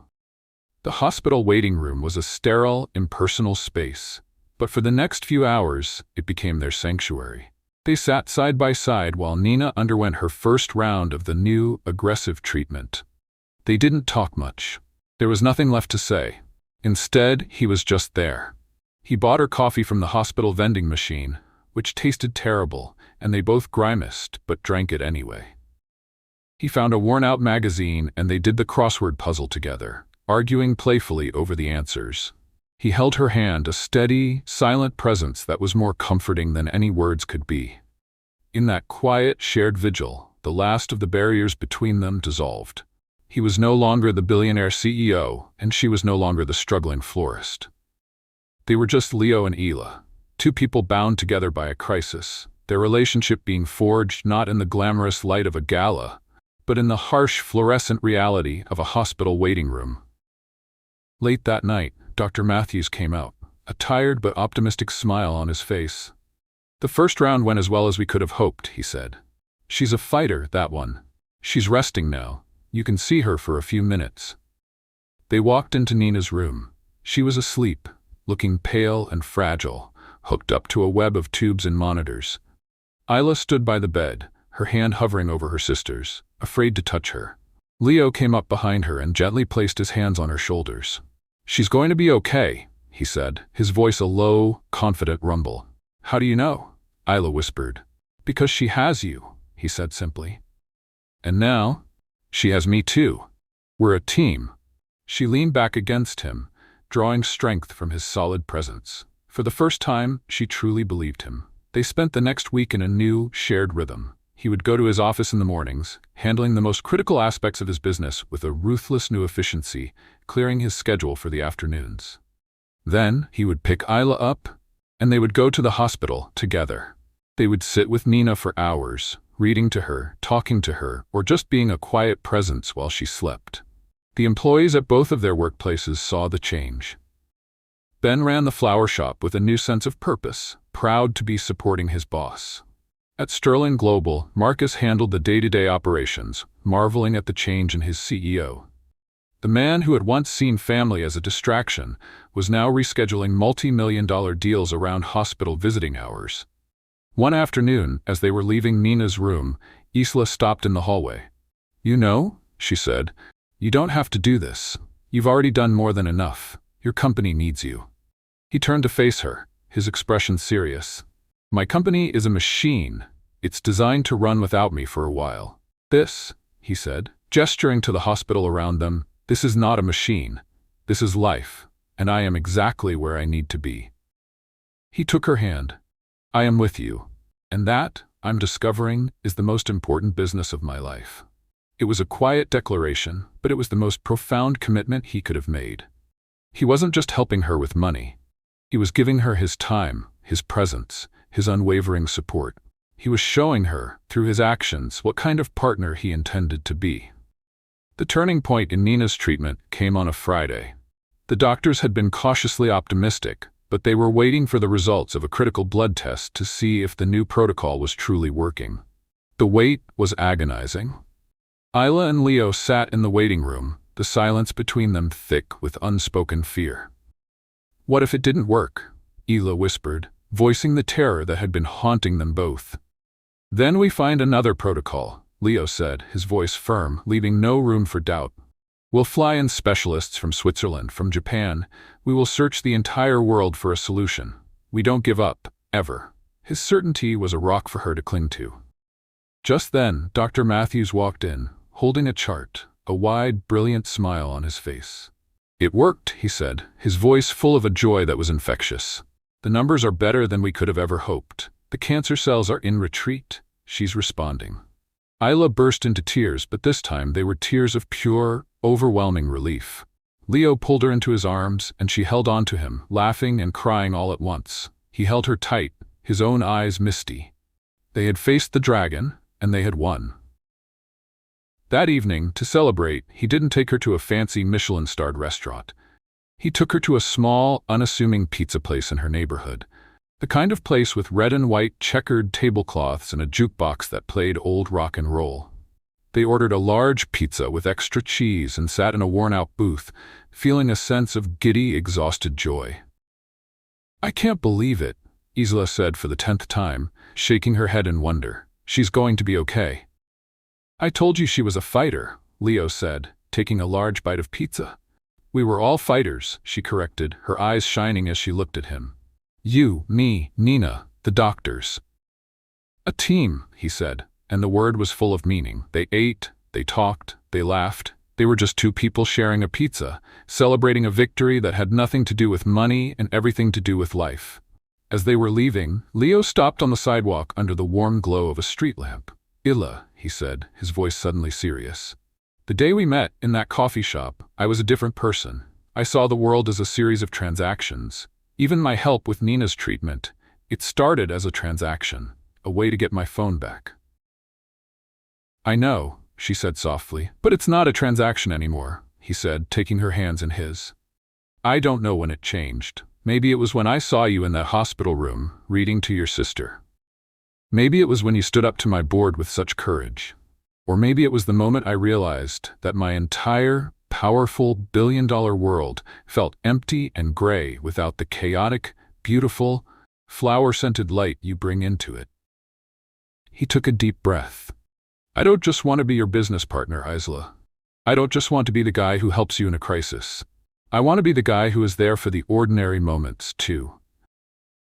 The hospital waiting room was a sterile, impersonal space, but for the next few hours, it became their sanctuary. They sat side by side while Nina underwent her first round of the new, aggressive treatment. They didn't talk much. There was nothing left to say. Instead, he was just there. He bought her coffee from the hospital vending machine, which tasted terrible, and they both grimaced but drank it anyway. He found a worn-out magazine and they did the crossword puzzle together, arguing playfully over the answers. He held her hand, a steady, silent presence that was more comforting than any words could be. In that quiet, shared vigil, the last of the barriers between them dissolved. He was no longer the billionaire CEO, and she was no longer the struggling florist. They were just Leo and Ela, two people bound together by a crisis, their relationship being forged not in the glamorous light of a gala, but in the harsh, fluorescent reality of a hospital waiting room. Late that night, Dr. Matthews came out, a tired but optimistic smile on his face. "The first round went as well as we could have hoped," he said. "She's a fighter, that one. She's resting now. You can see her for a few minutes." They walked into Nina's room. She was asleep, looking pale and fragile, hooked up to a web of tubes and monitors. Isla stood by the bed, her hand hovering over her sister's, afraid to touch her. Leo came up behind her and gently placed his hands on her shoulders. "She's going to be okay," he said, his voice a low, confident rumble. "How do you know?" Isla whispered. "Because she has you," he said simply. "And now, she has me too. We're a team." She leaned back against him, drawing strength from his solid presence. For the first time, she truly believed him. They spent the next week in a new, shared rhythm. He would go to his office in the mornings, handling the most critical aspects of his business with a ruthless new efficiency, clearing his schedule for the afternoons. Then he would pick Isla up, and they would go to the hospital together. They would sit with Nina for hours, reading to her, talking to her, or just being a quiet presence while she slept. The employees at both of their workplaces saw the change. Ben ran the flower shop with a new sense of purpose, proud to be supporting his boss. At Sterling Global, Marcus handled the day-to-day operations, marveling at the change in his CEO. The man who had once seen family as a distraction was now rescheduling multi-million-dollar deals around hospital visiting hours. One afternoon, as they were leaving Nina's room, Isla stopped in the hallway. "You know," she said, "you don't have to do this. You've already done more than enough. Your company needs you." He turned to face her, his expression serious. "My company is a machine. It's designed to run without me for a while. This," he said, gesturing to the hospital around them, "this is not a machine. This is life, and I am exactly where I need to be." He took her hand. "I am with you, and that, I'm discovering, is the most important business of my life." It was a quiet declaration, but it was the most profound commitment he could have made. He wasn't just helping her with money. He was giving her his time, his presence, his unwavering support. He was showing her, through his actions, what kind of partner he intended to be. The turning point in Nina's treatment came on a Friday. The doctors had been cautiously optimistic, but they were waiting for the results of a critical blood test to see if the new protocol was truly working. The wait was agonizing. Isla and Leo sat in the waiting room, the silence between them thick with unspoken fear. "What if it didn't work?" Ela whispered, voicing the terror that had been haunting them both. "Then we find another protocol," Leo said, his voice firm, leaving no room for doubt. "We'll fly in specialists from Switzerland, from Japan. We will search the entire world for a solution. We don't give up, ever." His certainty was a rock for her to cling to. Just then, Dr. Matthews walked in, holding a chart, a wide, brilliant smile on his face. "It worked," he said, his voice full of a joy that was infectious. "The numbers are better than we could have ever hoped. The cancer cells are in retreat. She's responding." Isla burst into tears, but this time they were tears of pure, overwhelming relief. Leo pulled her into his arms, and she held on to him, laughing and crying all at once. He held her tight, his own eyes misty. They had faced the dragon, and they had won. That evening, to celebrate, he didn't take her to a fancy Michelin-starred restaurant. He took her to a small, unassuming pizza place in her neighborhood. The kind of place with red and white checkered tablecloths and a jukebox that played old rock and roll. They ordered a large pizza with extra cheese and sat in a worn-out booth, feeling a sense of giddy, exhausted joy. "I can't believe it," Isla said for the 10th time, shaking her head in wonder. She's going to be okay. I told you she was a fighter, Leo said, taking a large bite of pizza. We were all fighters, she corrected, her eyes shining as she looked at him. You, me, Nina, the doctors. A team, he said, and the word was full of meaning. They ate, they talked, they laughed. They were just two people sharing a pizza, celebrating a victory that had nothing to do with money and everything to do with life. As they were leaving, Leo stopped on the sidewalk under the warm glow of a street lamp. Illa, he said, his voice suddenly serious. The day we met in that coffee shop, I was a different person. I saw the world as a series of transactions. Even my help with Nina's treatment, it started as a transaction, a way to get my phone back. I know, she said softly, but it's not a transaction anymore, he said, taking her hands in his. I don't know when it changed. Maybe it was when I saw you in that hospital room, reading to your sister. Maybe it was when you stood up to my board with such courage. Or maybe it was the moment I realized that my entire, powerful, billion-dollar world felt empty and gray without the chaotic, beautiful, flower-scented light you bring into it. He took a deep breath. I don't just want to be your business partner, Isla. I don't just want to be the guy who helps you in a crisis. I want to be the guy who is there for the ordinary moments, too.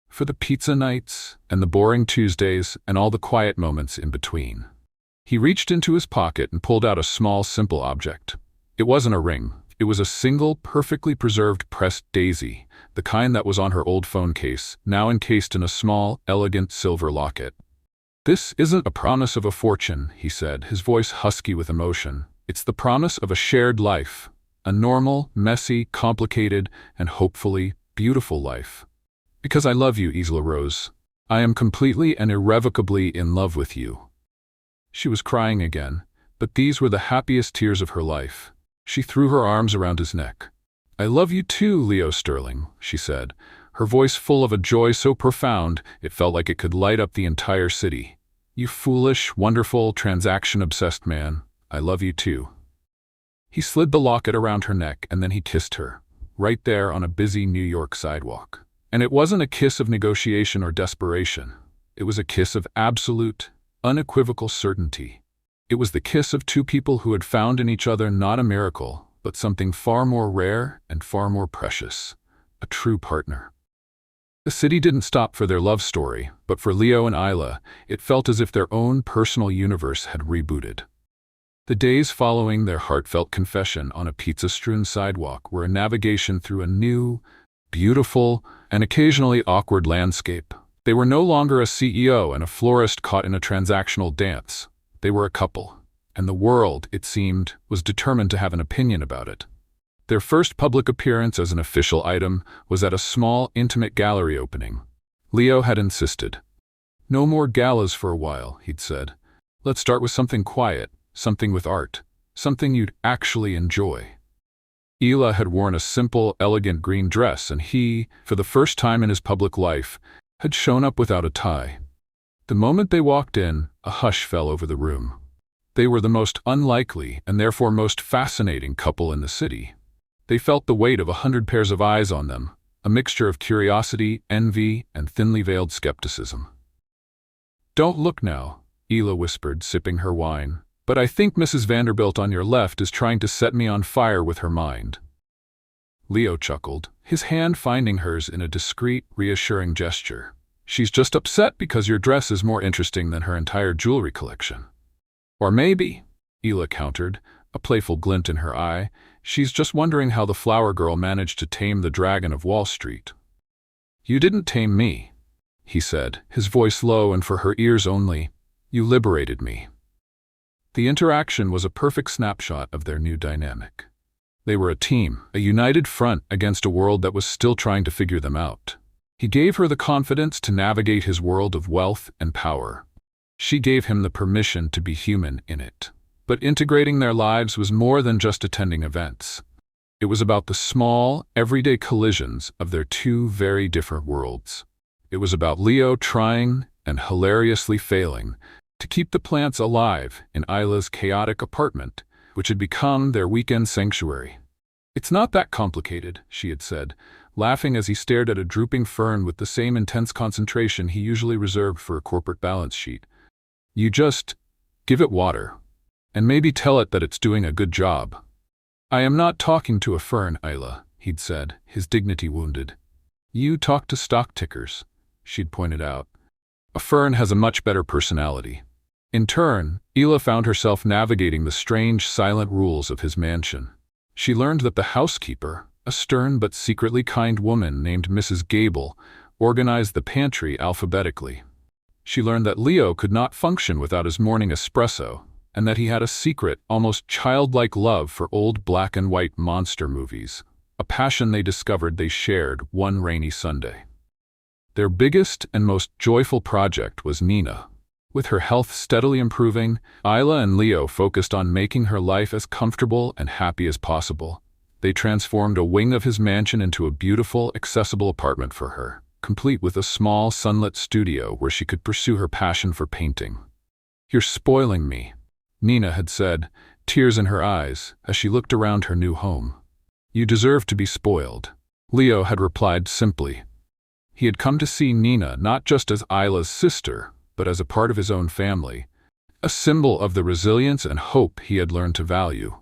For the pizza nights, and the boring Tuesdays, and all the quiet moments in between. He reached into his pocket and pulled out a small, simple object. It wasn't a ring. It was a single, perfectly preserved pressed daisy, the kind that was on her old phone case, now encased in a small, elegant silver locket. This isn't a promise of a fortune, he said, his voice husky with emotion. It's the promise of a shared life. A normal, messy, complicated, and hopefully beautiful life. Because I love you, Isla Rose. I am completely and irrevocably in love with you. She was crying again, but these were the happiest tears of her life. She threw her arms around his neck. I love you too, Leo Sterling, she said, her voice full of a joy so profound it felt like it could light up the entire city. You foolish, wonderful, transaction-obsessed man, I love you too. He slid the locket around her neck and then he kissed her, right there on a busy New York sidewalk. And it wasn't a kiss of negotiation or desperation. It was a kiss of absolute, unequivocal certainty. It was the kiss of two people who had found in each other not a miracle, but something far more rare and far more precious, a true partner. The city didn't stop for their love story, but for Leo and Isla, it felt as if their own personal universe had rebooted. The days following their heartfelt confession on a pizza-strewn sidewalk were a navigation through a new, beautiful, and occasionally awkward landscape. They were no longer a CEO and a florist caught in a transactional dance. They were a couple, and the world, it seemed, was determined to have an opinion about it. Their first public appearance as an official item was at a small, intimate gallery opening. Leo had insisted. No more galas for a while, he'd said. Let's start with something quiet, something with art, something you'd actually enjoy. Isla had worn a simple, elegant green dress, and he, for the first time in his public life, had shown up without a tie. The moment they walked in, a hush fell over the room. They were the most unlikely and therefore most fascinating couple in the city. They felt the weight of 100 pairs of eyes on them, a mixture of curiosity, envy, and thinly veiled skepticism. Don't look now, Isla whispered, sipping her wine. But I think Mrs. Vanderbilt on your left is trying to set me on fire with her mind. Leo chuckled, his hand finding hers in a discreet, reassuring gesture. She's just upset because your dress is more interesting than her entire jewelry collection. Or maybe, Isla countered, a playful glint in her eye, she's just wondering how the flower girl managed to tame the dragon of Wall Street. You didn't tame me, he said, his voice low and for her ears only. You liberated me. The interaction was a perfect snapshot of their new dynamic. They were a team, a united front against a world that was still trying to figure them out. He gave her the confidence to navigate his world of wealth and power. She gave him the permission to be human in it. But integrating their lives was more than just attending events. It was about the small, everyday collisions of their two very different worlds. It was about Leo trying and hilariously failing to keep the plants alive in Isla's chaotic apartment, which had become their weekend sanctuary. It's not that complicated, she had said, laughing as he stared at a drooping fern with the same intense concentration he usually reserved for a corporate balance sheet. "You just give it water, and maybe tell it that it's doing a good job." "I am not talking to a fern, Isla," he'd said, his dignity wounded. "You talk to stock tickers," she'd pointed out. "A fern has a much better personality." In turn, Isla found herself navigating the strange, silent rules of his mansion. She learned that the housekeeper, a stern but secretly kind woman named Mrs. Gable, organized the pantry alphabetically. She learned that Leo could not function without his morning espresso, and that he had a secret, almost childlike love for old black and white monster movies, a passion they discovered they shared one rainy Sunday. Their biggest and most joyful project was Nina. With her health steadily improving, Isla and Leo focused on making her life as comfortable and happy as possible. They transformed a wing of his mansion into a beautiful, accessible apartment for her, complete with a small, sunlit studio where she could pursue her passion for painting. "You're spoiling me," Nina had said, tears in her eyes, as she looked around her new home. "You deserve to be spoiled," Leo had replied simply. He had come to see Nina not just as Isla's sister, but as a part of his own family, a symbol of the resilience and hope he had learned to value.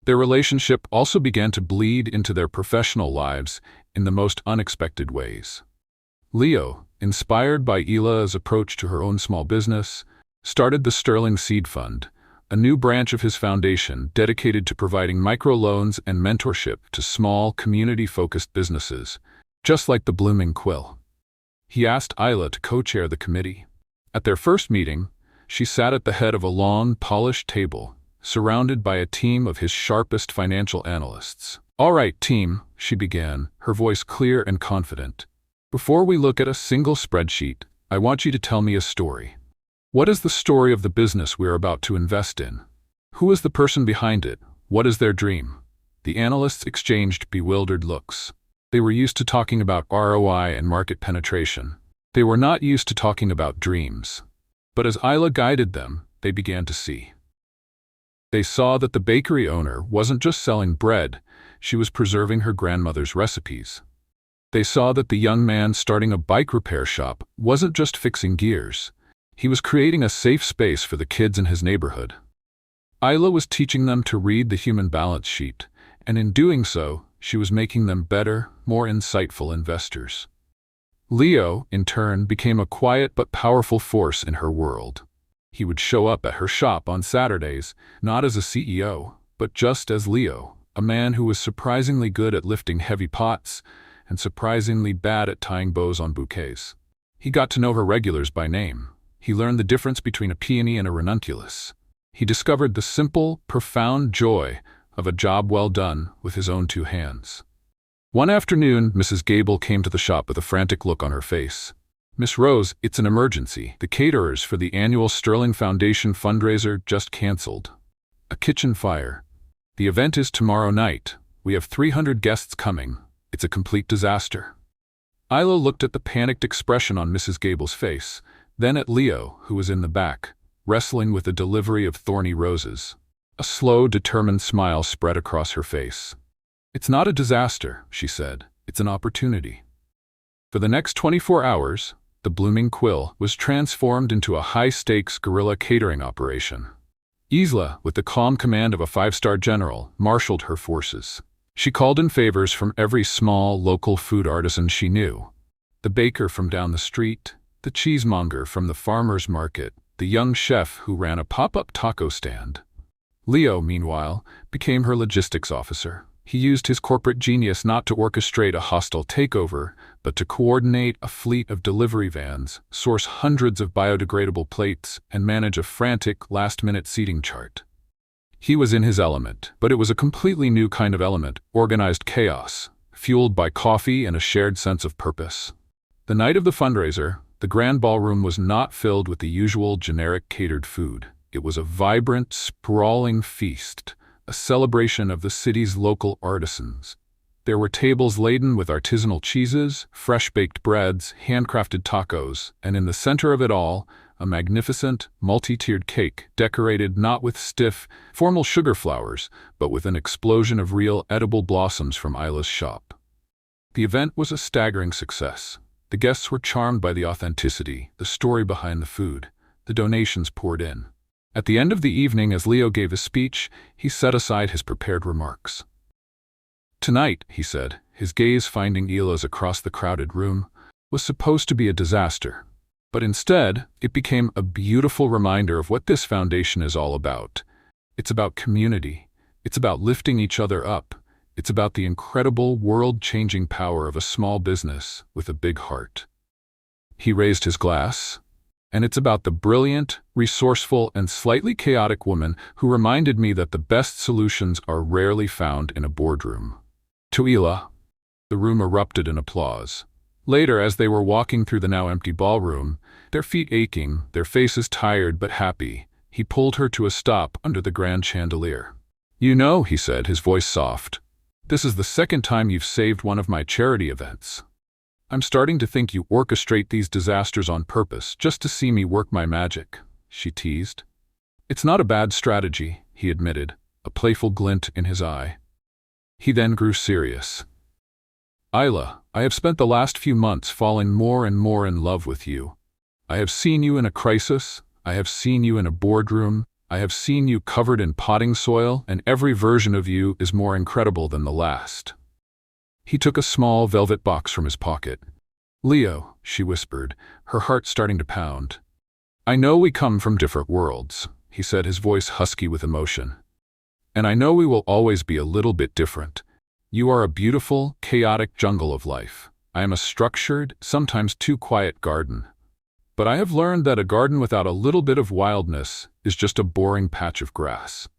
Their relationship also began to bleed into their professional lives in the most unexpected ways. Leo, inspired by Isla's approach to her own small business, started the Sterling Seed Fund, a new branch of his foundation dedicated to providing microloans and mentorship to small, community-focused businesses, just like the Blooming Quill. He asked Isla to co-chair the committee. At their first meeting, she sat at the head of a long, polished table, surrounded by a team of his sharpest financial analysts. "All right, team," she began, her voice clear and confident. "Before we look at a single spreadsheet, I want you to tell me a story. What is the story of the business we're about to invest in? Who is the person behind it? What is their dream?" The analysts exchanged bewildered looks. They were used to talking about ROI and market penetration. They were not used to talking about dreams. But as Isla guided them, they began to see. They saw that the bakery owner wasn't just selling bread, she was preserving her grandmother's recipes. They saw that the young man starting a bike repair shop wasn't just fixing gears. He was creating a safe space for the kids in his neighborhood. Isla was teaching them to read the human balance sheet, and in doing so, she was making them better, more insightful investors. Leo, in turn, became a quiet but powerful force in her world. He would show up at her shop on Saturdays, not as a CEO, but just as Leo, a man who was surprisingly good at lifting heavy pots and surprisingly bad at tying bows on bouquets. He got to know her regulars by name. He learned the difference between a peony and a ranunculus. He discovered the simple, profound joy of a job well done with his own two hands. One afternoon, Mrs. Gable came to the shop with a frantic look on her face. "Miss Rose, it's an emergency. The caterers for the annual Sterling Foundation fundraiser just canceled. A kitchen fire. The event is tomorrow night. We have 300 guests coming. It's a complete disaster." Isla looked at the panicked expression on Mrs. Gable's face, then at Leo, who was in the back, wrestling with the delivery of thorny roses. A slow, determined smile spread across her face. "It's not a disaster," she said. "It's an opportunity." For the next 24 hours, the Blooming Quill was transformed into a high-stakes guerrilla catering operation. Isla, with the calm command of a five-star general, marshaled her forces. She called in favors from every small, local food artisan she knew. The baker from down the street, the cheesemonger from the farmer's market, the young chef who ran a pop-up taco stand. Leo, meanwhile, became her logistics officer. He used his corporate genius not to orchestrate a hostile takeover, but to coordinate a fleet of delivery vans, source hundreds of biodegradable plates, and manage a frantic, last-minute seating chart. He was in his element, but it was a completely new kind of element, organized chaos, fueled by coffee and a shared sense of purpose. The night of the fundraiser, the grand ballroom was not filled with the usual generic catered food. It was a vibrant, sprawling feast, a celebration of the city's local artisans. There were tables laden with artisanal cheeses, fresh-baked breads, handcrafted tacos, and in the center of it all, a magnificent, multi-tiered cake, decorated not with stiff, formal sugar flowers, but with an explosion of real, edible blossoms from Isla's shop. The event was a staggering success. The guests were charmed by the authenticity, the story behind the food. The donations poured in. At the end of the evening, as Leo gave his speech, he set aside his prepared remarks. "Tonight," he said, his gaze finding Ila's across the crowded room, "was supposed to be a disaster. But instead, it became a beautiful reminder of what this foundation is all about. It's about community. It's about lifting each other up. It's about the incredible, world-changing power of a small business with a big heart." He raised his glass. "And it's about the brilliant, resourceful, and slightly chaotic woman who reminded me that the best solutions are rarely found in a boardroom." To Ila, the room erupted in applause. Later, as they were walking through the now empty ballroom, their feet aching, their faces tired but happy, he pulled her to a stop under the grand chandelier. "You know," he said, his voice soft, "this is the second time you've saved one of my charity events. I'm starting to think you orchestrate these disasters on purpose just to see me work my magic," she teased. "It's not a bad strategy," he admitted, a playful glint in his eye. He then grew serious. "Ila, I have spent the last few months falling more and more in love with you. I have seen you in a crisis, I have seen you in a boardroom, I have seen you covered in potting soil, and every version of you is more incredible than the last." He took a small velvet box from his pocket. "Leo," she whispered, her heart starting to pound. "I know we come from different worlds," he said, his voice husky with emotion. "And I know we will always be a little bit different. You are a beautiful, chaotic jungle of life. I am a structured, sometimes too quiet garden. But I have learned that a garden without a little bit of wildness is just a boring patch of grass."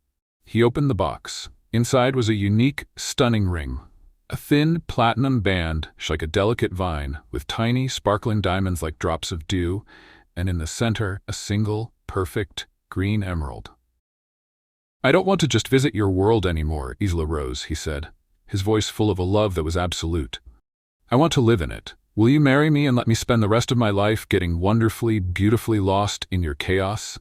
He opened the box. Inside was a unique, stunning ring. A thin, platinum band, like a delicate vine, with tiny, sparkling diamonds like drops of dew, and in the center, a single, perfect, green emerald. "I don't want to just visit your world anymore, Isla Rose," he said, his voice full of a love that was absolute. "I want to live in it. Will you marry me and let me spend the rest of my life getting wonderfully, beautifully lost in your chaos?"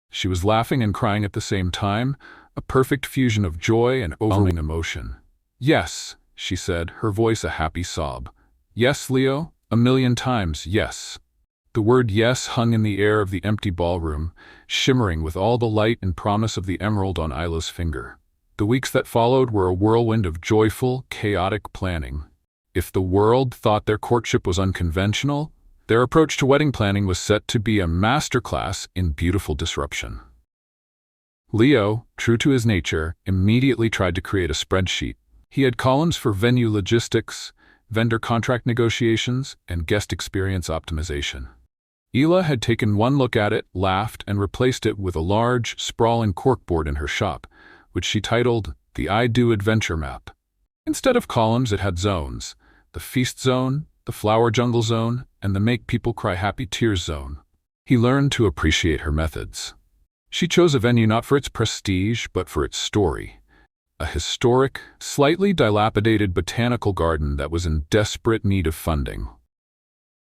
She was laughing and crying at the same time, a perfect fusion of joy and overwhelming emotion. "Yes," she said, her voice a happy sob. "Yes, Leo, 1,000,000 times yes." The word yes hung in the air of the empty ballroom, shimmering with all the light and promise of the emerald on Ila's finger. The weeks that followed were a whirlwind of joyful, chaotic planning. If the world thought their courtship was unconventional, their approach to wedding planning was set to be a masterclass in beautiful disruption. Leo, true to his nature, immediately tried to create a spreadsheet. He had columns for venue logistics, vendor contract negotiations, and guest experience optimization. Ila had taken one look at it, laughed, and replaced it with a large, sprawling corkboard in her shop, which she titled the I Do Adventure Map. Instead of columns, it had zones: the feast zone, the flower jungle zone, and the make people cry happy tears zone. He learned to appreciate her methods. She chose a venue not for its prestige, but for its story. A historic, slightly dilapidated botanical garden that was in desperate need of funding.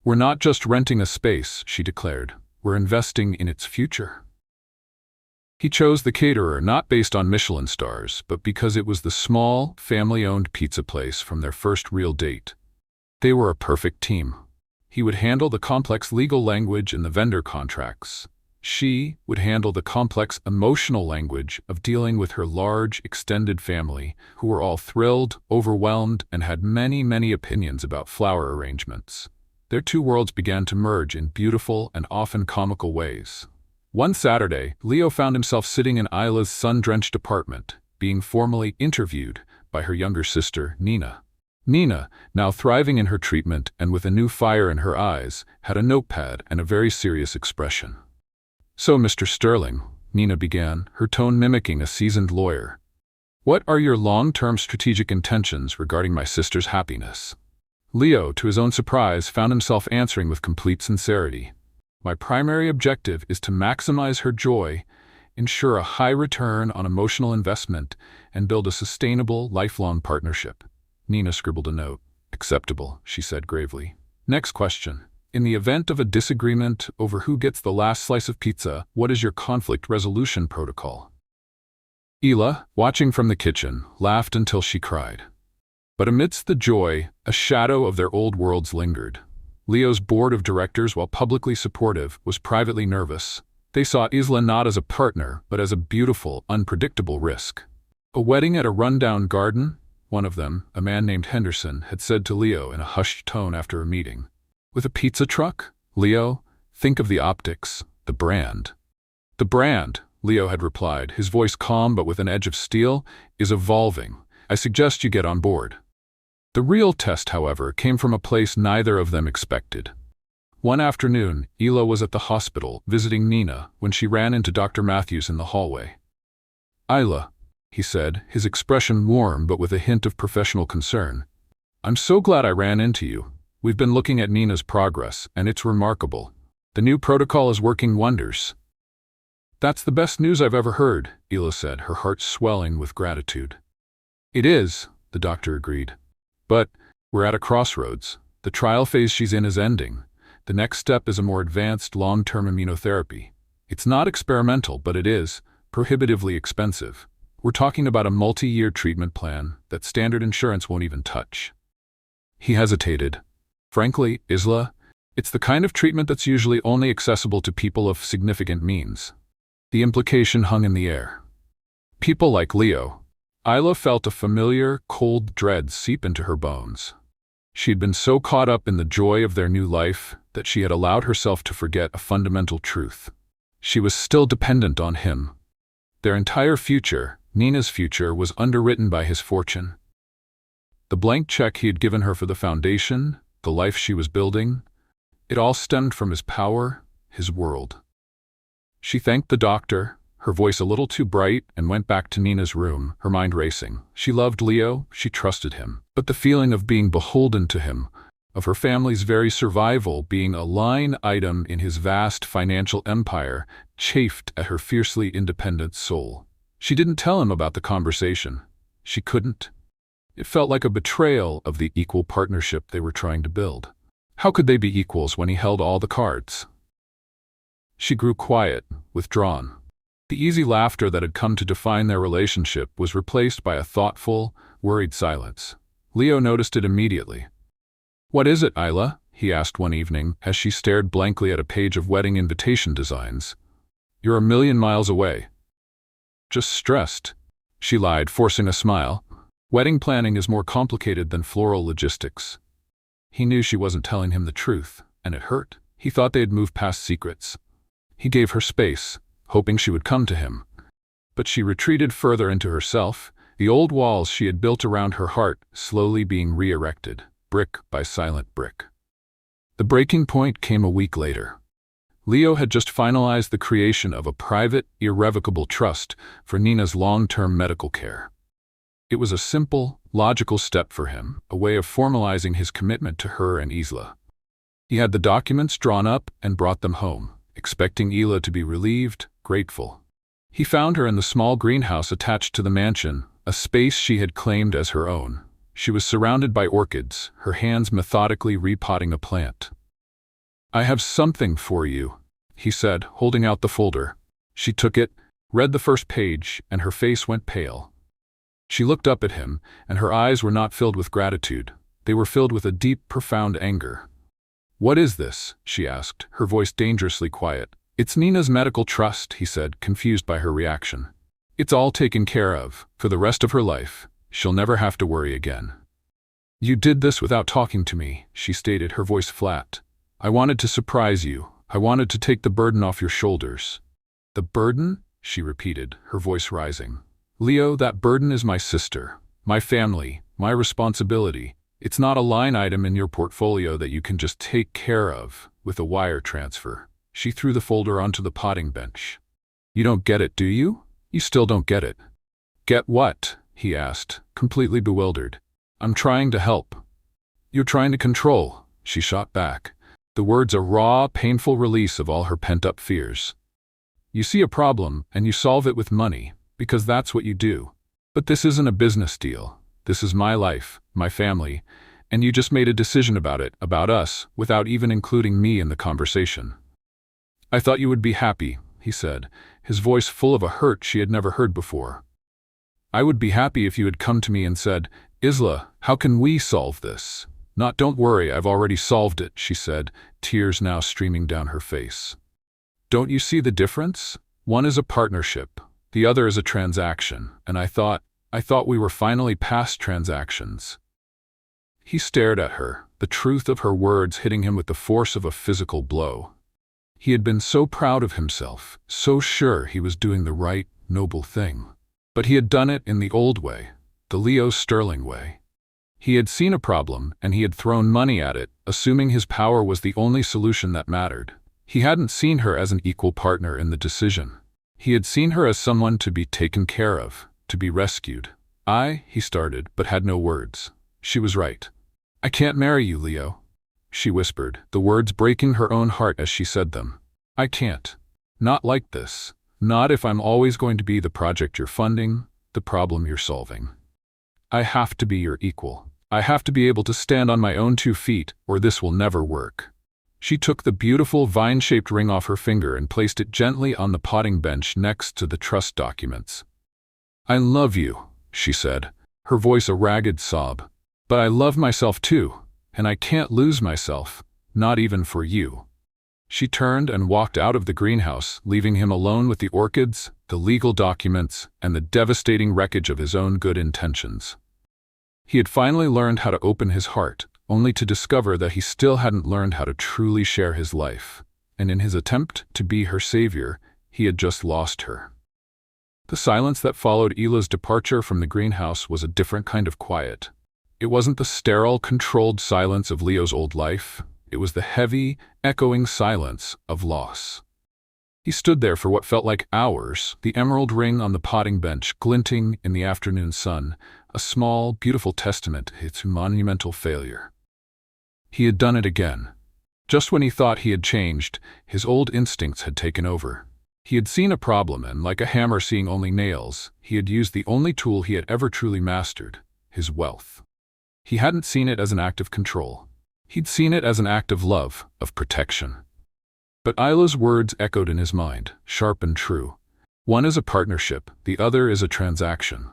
"We're not just renting a space," she declared. "We're investing in its future." He chose the caterer not based on Michelin stars, but because it was the small, family-owned pizza place from their first real date. They were a perfect team. He would handle the complex legal language and the vendor contracts. She would handle the complex emotional language of dealing with her large, extended family, who were all thrilled, overwhelmed, and had many, many opinions about flower arrangements. Their two worlds began to merge in beautiful and often comical ways. One Saturday, Leo found himself sitting in Ila's sun-drenched apartment, being formally interviewed by her younger sister, Nina. Nina, now thriving in her treatment and with a new fire in her eyes, had a notepad and a very serious expression. "So, Mr. Sterling," Nina began, her tone mimicking a seasoned lawyer, "what are your long-term strategic intentions regarding my sister's happiness?" Leo, to his own surprise, found himself answering with complete sincerity. "My primary objective is to maximize her joy, ensure a high return on emotional investment, and build a sustainable, lifelong partnership." Nina scribbled a note. "Acceptable," she said gravely. "Next question. In the event of a disagreement over who gets the last slice of pizza, what is your conflict resolution protocol?" Ila, watching from the kitchen, laughed until she cried. But amidst the joy, a shadow of their old worlds lingered. Leo's board of directors, while publicly supportive, was privately nervous. They saw Isla not as a partner, but as a beautiful, unpredictable risk. A wedding at a rundown garden? One of them, a man named Henderson, had said to Leo in a hushed tone after a meeting. With a pizza truck? Leo, think of the optics, the brand. The brand, Leo had replied, his voice calm but with an edge of steel, is evolving. I suggest you get on board. The real test, however, came from a place neither of them expected. One afternoon, Ela was at the hospital visiting Nina when she ran into Dr. Matthews in the hallway. "Isla," he said, his expression warm but with a hint of professional concern. "I'm so glad I ran into you. We've been looking at Nina's progress, and it's remarkable. The new protocol is working wonders." "That's the best news I've ever heard," Ela said, her heart swelling with gratitude. "It is," the doctor agreed. "But we're at a crossroads. The trial phase she's in is ending. The next step is a more advanced long-term immunotherapy. It's not experimental, but it is prohibitively expensive. We're talking about a multi-year treatment plan that standard insurance won't even touch." He hesitated. "Frankly, Isla, it's the kind of treatment that's usually only accessible to people of significant means." The implication hung in the air. People like Leo. Isla felt a familiar, cold dread seep into her bones. She had been so caught up in the joy of their new life that she had allowed herself to forget a fundamental truth. She was still dependent on him. Their entire future, Nina's future, was underwritten by his fortune. The blank check he had given her for the foundation, the life she was building, it all stemmed from his power, his world. She thanked the doctor, her voice a little too bright, and went back to Nina's room, her mind racing. She loved Leo, she trusted him. But the feeling of being beholden to him, of her family's very survival being a line item in his vast financial empire, chafed at her fiercely independent soul. She didn't tell him about the conversation. She couldn't. It felt like a betrayal of the equal partnership they were trying to build. How could they be equals when he held all the cards? She grew quiet, withdrawn. The easy laughter that had come to define their relationship was replaced by a thoughtful, worried silence. Leo noticed it immediately. "What is it, Isla?" he asked one evening as she stared blankly at a page of wedding invitation designs. "You're a million miles away." "Just stressed," she lied, forcing a smile. "Wedding planning is more complicated than floral logistics." He knew she wasn't telling him the truth, and it hurt. He thought they had moved past secrets. He gave her space, hoping she would come to him. But she retreated further into herself, the old walls she had built around her heart slowly being re-erected, brick by silent brick. The breaking point came a week later. Leo had just finalized the creation of a private, irrevocable trust for Nina's long-term medical care. It was a simple, logical step for him, a way of formalizing his commitment to her and Isla. He had the documents drawn up and brought them home, expecting Ela to be relieved, grateful. He found her in the small greenhouse attached to the mansion, a space she had claimed as her own. She was surrounded by orchids, her hands methodically repotting a plant. "I have something for you," he said, holding out the folder. She took it, read the first page, and her face went pale. She looked up at him, and her eyes were not filled with gratitude. They were filled with a deep, profound anger. "What is this?" she asked, her voice dangerously quiet. "It's Nina's medical trust," he said, confused by her reaction. "It's all taken care of, for the rest of her life. She'll never have to worry again." "You did this without talking to me," she stated, her voice flat. "I wanted to surprise you. I wanted to take the burden off your shoulders." "The burden?" she repeated, her voice rising. "Leo, that burden is my sister, my family, my responsibility. It's not a line item in your portfolio that you can just take care of with a wire transfer." She threw the folder onto the potting bench. "You don't get it, do you? You still don't get it." "Get what?" he asked, completely bewildered. "I'm trying to help." "You're trying to control," she shot back, the words a raw, painful release of all her pent-up fears. "You see a problem, and you solve it with money, because that's what you do. But this isn't a business deal. This is my life, my family, and you just made a decision about it, about us, without even including me in the conversation." "I thought you would be happy," he said, his voice full of a hurt she had never heard before. "I would be happy if you had come to me and said, Isla, how can we solve this? Not don't worry, I've already solved it, she said, tears now streaming down her face. Don't you see the difference? One is a partnership, the other is a transaction, and I thought we were finally past transactions. He stared at her, the truth of her words hitting him with the force of a physical blow. He had been so proud of himself, so sure he was doing the right, noble thing. But he had done it in the old way, the Leo Sterling way. He had seen a problem, and he had thrown money at it, assuming his power was the only solution that mattered. He hadn't seen her as an equal partner in the decision. He had seen her as someone to be taken care of, to be rescued. He started, but had no words. She was right. I can't marry you, Leo, she whispered, the words breaking her own heart as she said them. I can't. Not like this. Not if I'm always going to be the project you're funding, the problem you're solving. I have to be your equal. I have to be able to stand on my own 2 feet, or this will never work. She took the beautiful vine-shaped ring off her finger and placed it gently on the potting bench next to the trust documents. I love you, she said, her voice a ragged sob. But I love myself too, and I can't lose myself, not even for you. She turned and walked out of the greenhouse, leaving him alone with the orchids, the legal documents, and the devastating wreckage of his own good intentions. He had finally learned how to open his heart, only to discover that he still hadn't learned how to truly share his life, and in his attempt to be her savior, he had just lost her. The silence that followed Ila's departure from the greenhouse was a different kind of quiet. It wasn't the sterile, controlled silence of Leo's old life. It was the heavy, echoing silence of loss. He stood there for what felt like hours, the emerald ring on the potting bench glinting in the afternoon sun, a small, beautiful testament to its monumental failure. He had done it again. Just when he thought he had changed, his old instincts had taken over. He had seen a problem and, like a hammer seeing only nails, he had used the only tool he had ever truly mastered, his wealth. He hadn't seen it as an act of control. He'd seen it as an act of love, of protection. But Ila's words echoed in his mind, sharp and true. One is a partnership, the other is a transaction.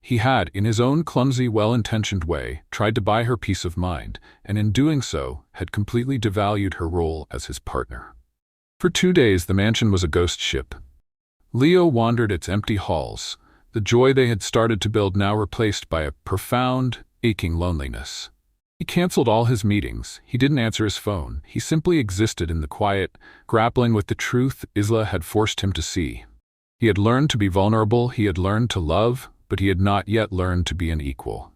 He had, in his own clumsy, well-intentioned way, tried to buy her peace of mind, and in doing so, had completely devalued her role as his partner. For 2 days the mansion was a ghost ship. Leo wandered its empty halls, the joy they had started to build now replaced by a profound, aching loneliness. He canceled all his meetings, he didn't answer his phone, he simply existed in the quiet, grappling with the truth Isla had forced him to see. He had learned to be vulnerable, he had learned to love, but he had not yet learned to be an equal.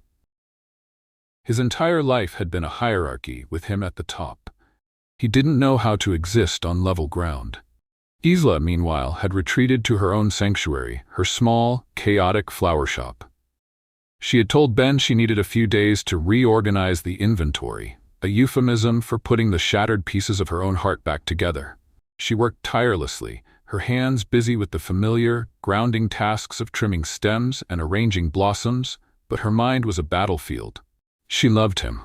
His entire life had been a hierarchy, with him at the top. He didn't know how to exist on level ground. Isla, meanwhile, had retreated to her own sanctuary, her small, chaotic flower shop. She had told Ben she needed a few days to reorganize the inventory, a euphemism for putting the shattered pieces of her own heart back together. She worked tirelessly, her hands busy with the familiar, grounding tasks of trimming stems and arranging blossoms, but her mind was a battlefield. She loved him.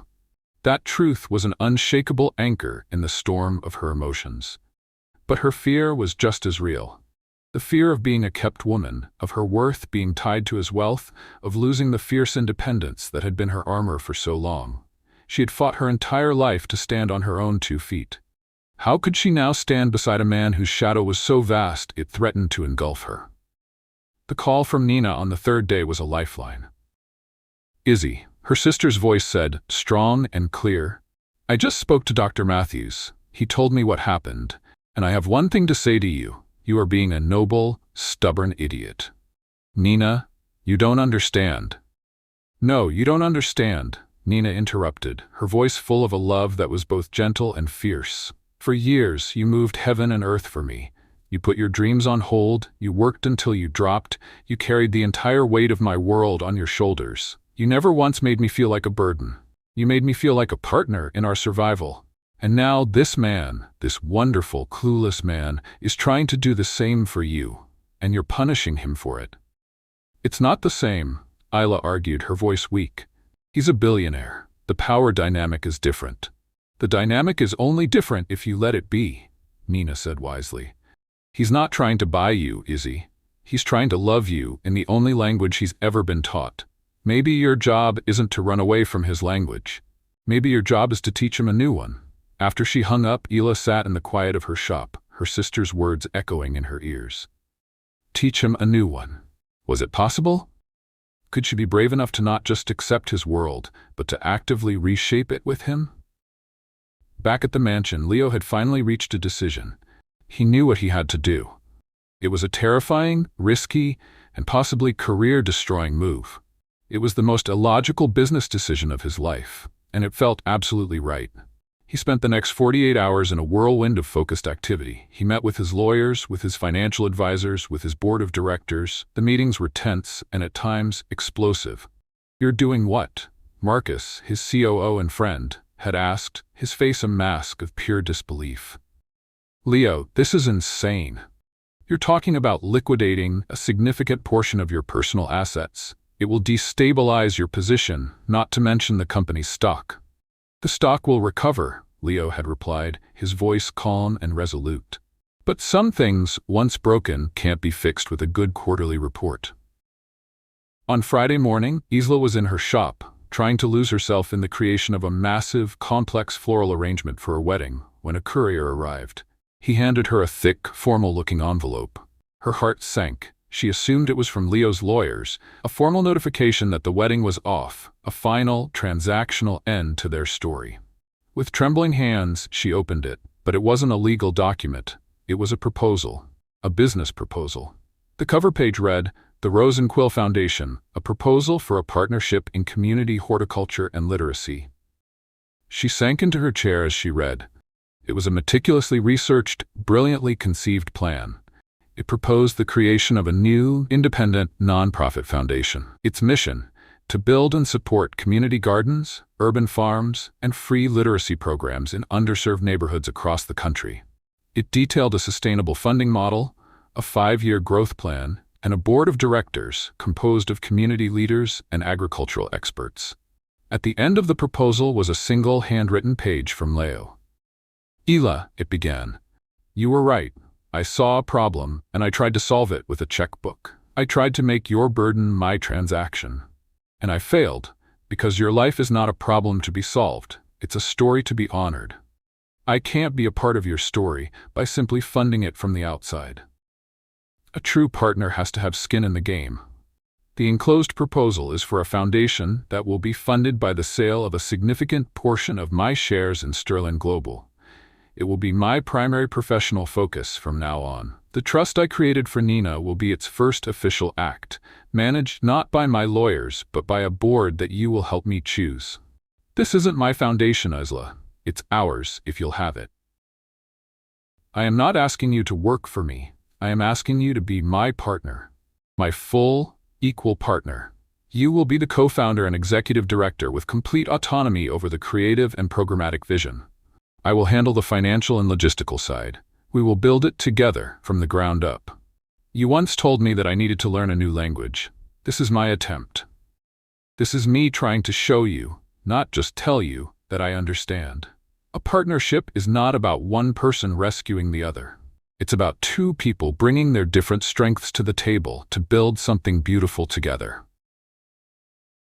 That truth was an unshakable anchor in the storm of her emotions. But her fear was just as real. The fear of being a kept woman, of her worth being tied to his wealth, of losing the fierce independence that had been her armor for so long. She had fought her entire life to stand on her own 2 feet. How could she now stand beside a man whose shadow was so vast it threatened to engulf her? The call from Nina on the 3rd day was a lifeline. Izzy, her sister's voice said, strong and clear. I just spoke to Dr. Matthews. He told me what happened, and I have one thing to say to you. You are being a noble, stubborn idiot. Nina, you don't understand. No, you don't understand, Nina interrupted, her voice full of a love that was both gentle and fierce. For years, you moved heaven and earth for me. You put your dreams on hold, you worked until you dropped, you carried the entire weight of my world on your shoulders. You never once made me feel like a burden. You made me feel like a partner in our survival. And now this man, this wonderful, clueless man, is trying to do the same for you, and you're punishing him for it. It's not the same, Isla argued, her voice weak. He's a billionaire. The power dynamic is different. The dynamic is only different if you let it be, Nina said wisely. He's not trying to buy you, is he? He's trying to love you in the only language he's ever been taught, Maybe your job isn't to run away from his language. Maybe your job is to teach him a new one. After she hung up, Ela sat in the quiet of her shop, her sister's words echoing in her ears. Teach him a new one. Was it possible? Could she be brave enough to not just accept his world, but to actively reshape it with him? Back at the mansion, Leo had finally reached a decision. He knew what he had to do. It was a terrifying, risky, and possibly career-destroying move. It was the most illogical business decision of his life, and it felt absolutely right. He spent the next 48 hours in a whirlwind of focused activity. He met with his lawyers, with his financial advisors, with his board of directors. The meetings were tense and at times explosive. "You're doing what?" Marcus, his COO and friend, had asked, his face a mask of pure disbelief. "Leo, this is insane. You're talking about liquidating a significant portion of your personal assets. It will destabilize your position, not to mention the company's stock." "The stock will recover," Leo had replied, his voice calm and resolute. "But some things, once broken, can't be fixed with a good quarterly report." On Friday morning, Isla was in her shop, trying to lose herself in the creation of a massive, complex floral arrangement for a wedding, when a courier arrived. He handed her a thick, formal-looking envelope. Her heart sank. She assumed it was from Leo's lawyers, a formal notification that the wedding was off, a final, transactional end to their story. With trembling hands, she opened it, but it wasn't a legal document. It was a proposal, a business proposal. The cover page read, "The Rose and Quill Foundation, a proposal for a partnership in community horticulture and literacy." She sank into her chair as she read. It was a meticulously researched, brilliantly conceived plan. It proposed the creation of a new, independent, nonprofit foundation. Its mission, to build and support community gardens, urban farms, and free literacy programs in underserved neighborhoods across the country. It detailed a sustainable funding model, a 5-year growth plan, and a board of directors composed of community leaders and agricultural experts. At the end of the proposal was a single handwritten page from Leo. "Ela," it began, "you were right. I saw a problem, and I tried to solve it with a checkbook. I tried to make your burden my transaction. And I failed, because your life is not a problem to be solved. It's a story to be honored. I can't be a part of your story by simply funding it from the outside. A true partner has to have skin in the game. The enclosed proposal is for a foundation that will be funded by the sale of a significant portion of my shares in Sterling Global. It will be my primary professional focus from now on. The trust I created for Nina will be its first official act, managed not by my lawyers, but by a board that you will help me choose. This isn't my foundation, Isla. It's ours, if you'll have it. I am not asking you to work for me. I am asking you to be my partner, my full, equal partner. You will be the co-founder and executive director with complete autonomy over the creative and programmatic vision. I will handle the financial and logistical side. We will build it together from the ground up. You once told me that I needed to learn a new language. This is my attempt. This is me trying to show you, not just tell you, that I understand. A partnership is not about one person rescuing the other. It's about two people bringing their different strengths to the table to build something beautiful together.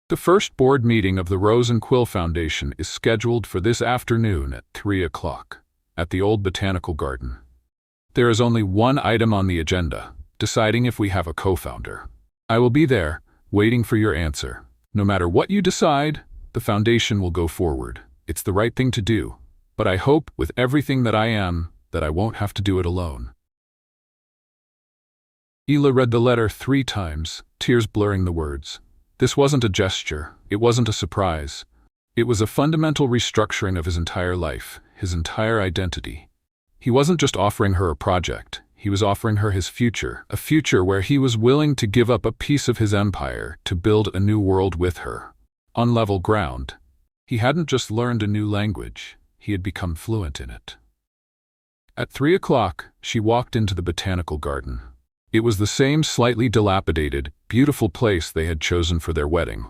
The first board meeting of the Rose and Quill Foundation is scheduled for this afternoon at 3 o'clock at the old botanical garden. There is only one item on the agenda, deciding if we have a co-founder. I will be there, waiting for your answer. No matter what you decide, the foundation will go forward. It's the right thing to do, but I hope, with everything that I am, that I won't have to do it alone. Ela read the letter 3 times, tears blurring the words. This wasn't a gesture. It wasn't a surprise. It was a fundamental restructuring of his entire life, his entire identity. He wasn't just offering her a project. He was offering her his future, a future where he was willing to give up a piece of his empire to build a new world with her, on level ground. He hadn't just learned a new language. He had become fluent in it. At 3 o'clock, she walked into the botanical garden. It was the same slightly dilapidated, beautiful place they had chosen for their wedding.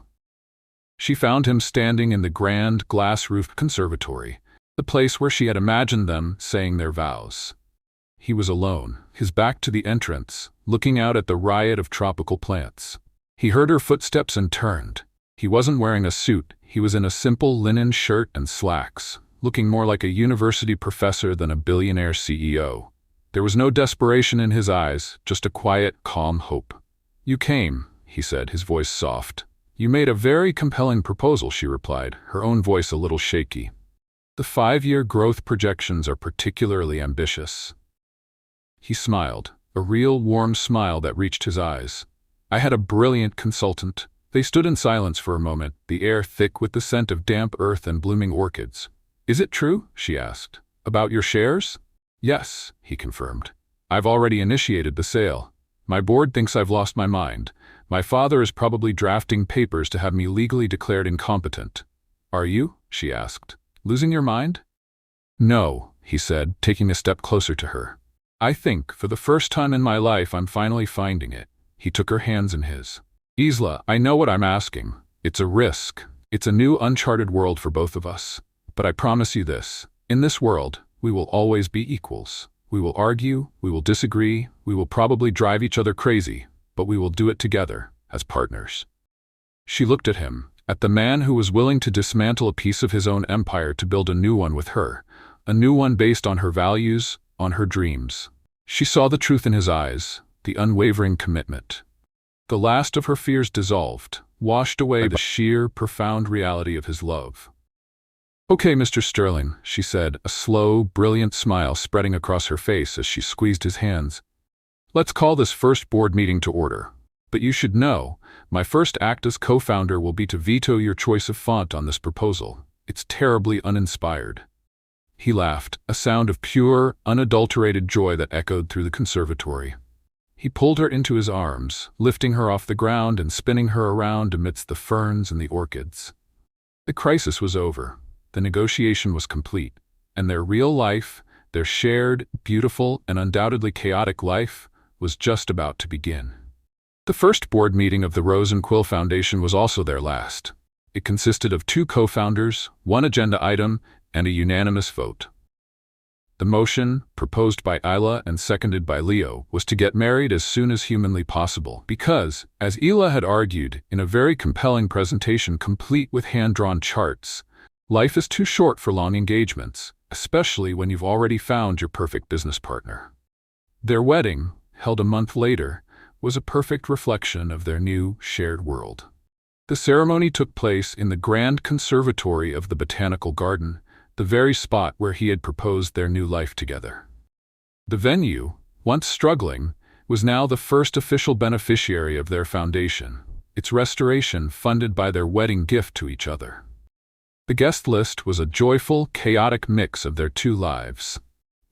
She found him standing in the grand, glass-roofed conservatory, the place where she had imagined them saying their vows. He was alone, his back to the entrance, looking out at the riot of tropical plants. He heard her footsteps and turned, He wasn't wearing a suit, he was in a simple linen shirt and slacks, looking more like a university professor than a billionaire CEO. There was no desperation in his eyes, just a quiet, calm hope. "You came," he said, his voice soft. "You made a very compelling proposal," she replied, her own voice a little shaky. "The 5-year growth projections are particularly ambitious." He smiled, a real warm smile that reached his eyes. "I had a brilliant consultant." They stood in silence for a moment, the air thick with the scent of damp earth and blooming orchids. "Is it true?" she asked. "About your shares?" "Yes," he confirmed. "I've already initiated the sale. My board thinks I've lost my mind. My father is probably drafting papers to have me legally declared incompetent." "Are you?" she asked. "Losing your mind?" "No," he said, taking a step closer to her. "I think, for the first time in my life, I'm finally finding it." He took her hands in his. "Isla, I know what I'm asking. It's a risk. It's a new uncharted world for both of us. But I promise you this. In this world, we will always be equals. We will argue, we will disagree, we will probably drive each other crazy, but we will do it together, as partners." She looked at him, at the man who was willing to dismantle a piece of his own empire to build a new one with her, a new one based on her values, on her dreams. She saw the truth in his eyes, the unwavering commitment. The last of her fears dissolved, washed away by the sheer, profound reality of his love. "Okay, Mr. Sterling," she said, a slow, brilliant smile spreading across her face as she squeezed his hands. "Let's call this first board meeting to order. But you should know, my first act as co-founder will be to veto your choice of font on this proposal. It's terribly uninspired." He laughed, a sound of pure, unadulterated joy that echoed through the conservatory. He pulled her into his arms, lifting her off the ground and spinning her around amidst the ferns and the orchids. The crisis was over. The negotiation was complete, and their real life, their shared, beautiful, and undoubtedly chaotic life, was just about to begin. The first board meeting of the Rose and Quill Foundation was also their last. It consisted of 2 co-founders, 1 agenda item, and a unanimous vote. The motion, proposed by Isla and seconded by Leo, was to get married as soon as humanly possible because, as Isla had argued in a very compelling presentation complete with hand-drawn charts, life is too short for long engagements, especially when you've already found your perfect business partner. Their wedding, held a month later, was a perfect reflection of their new, shared world. The ceremony took place in the grand conservatory of the Botanical Garden, the very spot where he had proposed their new life together. The venue, once struggling, was now the first official beneficiary of their foundation, its restoration funded by their wedding gift to each other. The guest list was a joyful, chaotic mix of their 2 lives.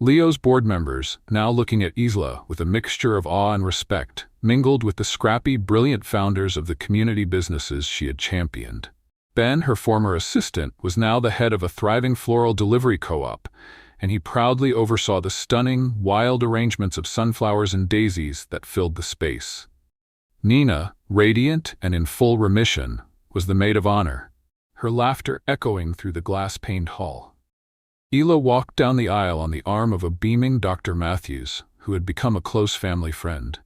Leo's board members, now looking at Isla with a mixture of awe and respect, mingled with the scrappy, brilliant founders of the community businesses she had championed. Ben, her former assistant, was now the head of a thriving floral delivery co-op, and he proudly oversaw the stunning, wild arrangements of sunflowers and daisies that filled the space. Nina, radiant and in full remission, was the maid of honor, her laughter echoing through the glass-paned hall. Isla walked down the aisle on the arm of a beaming Dr. Matthews, who had become a close family friend.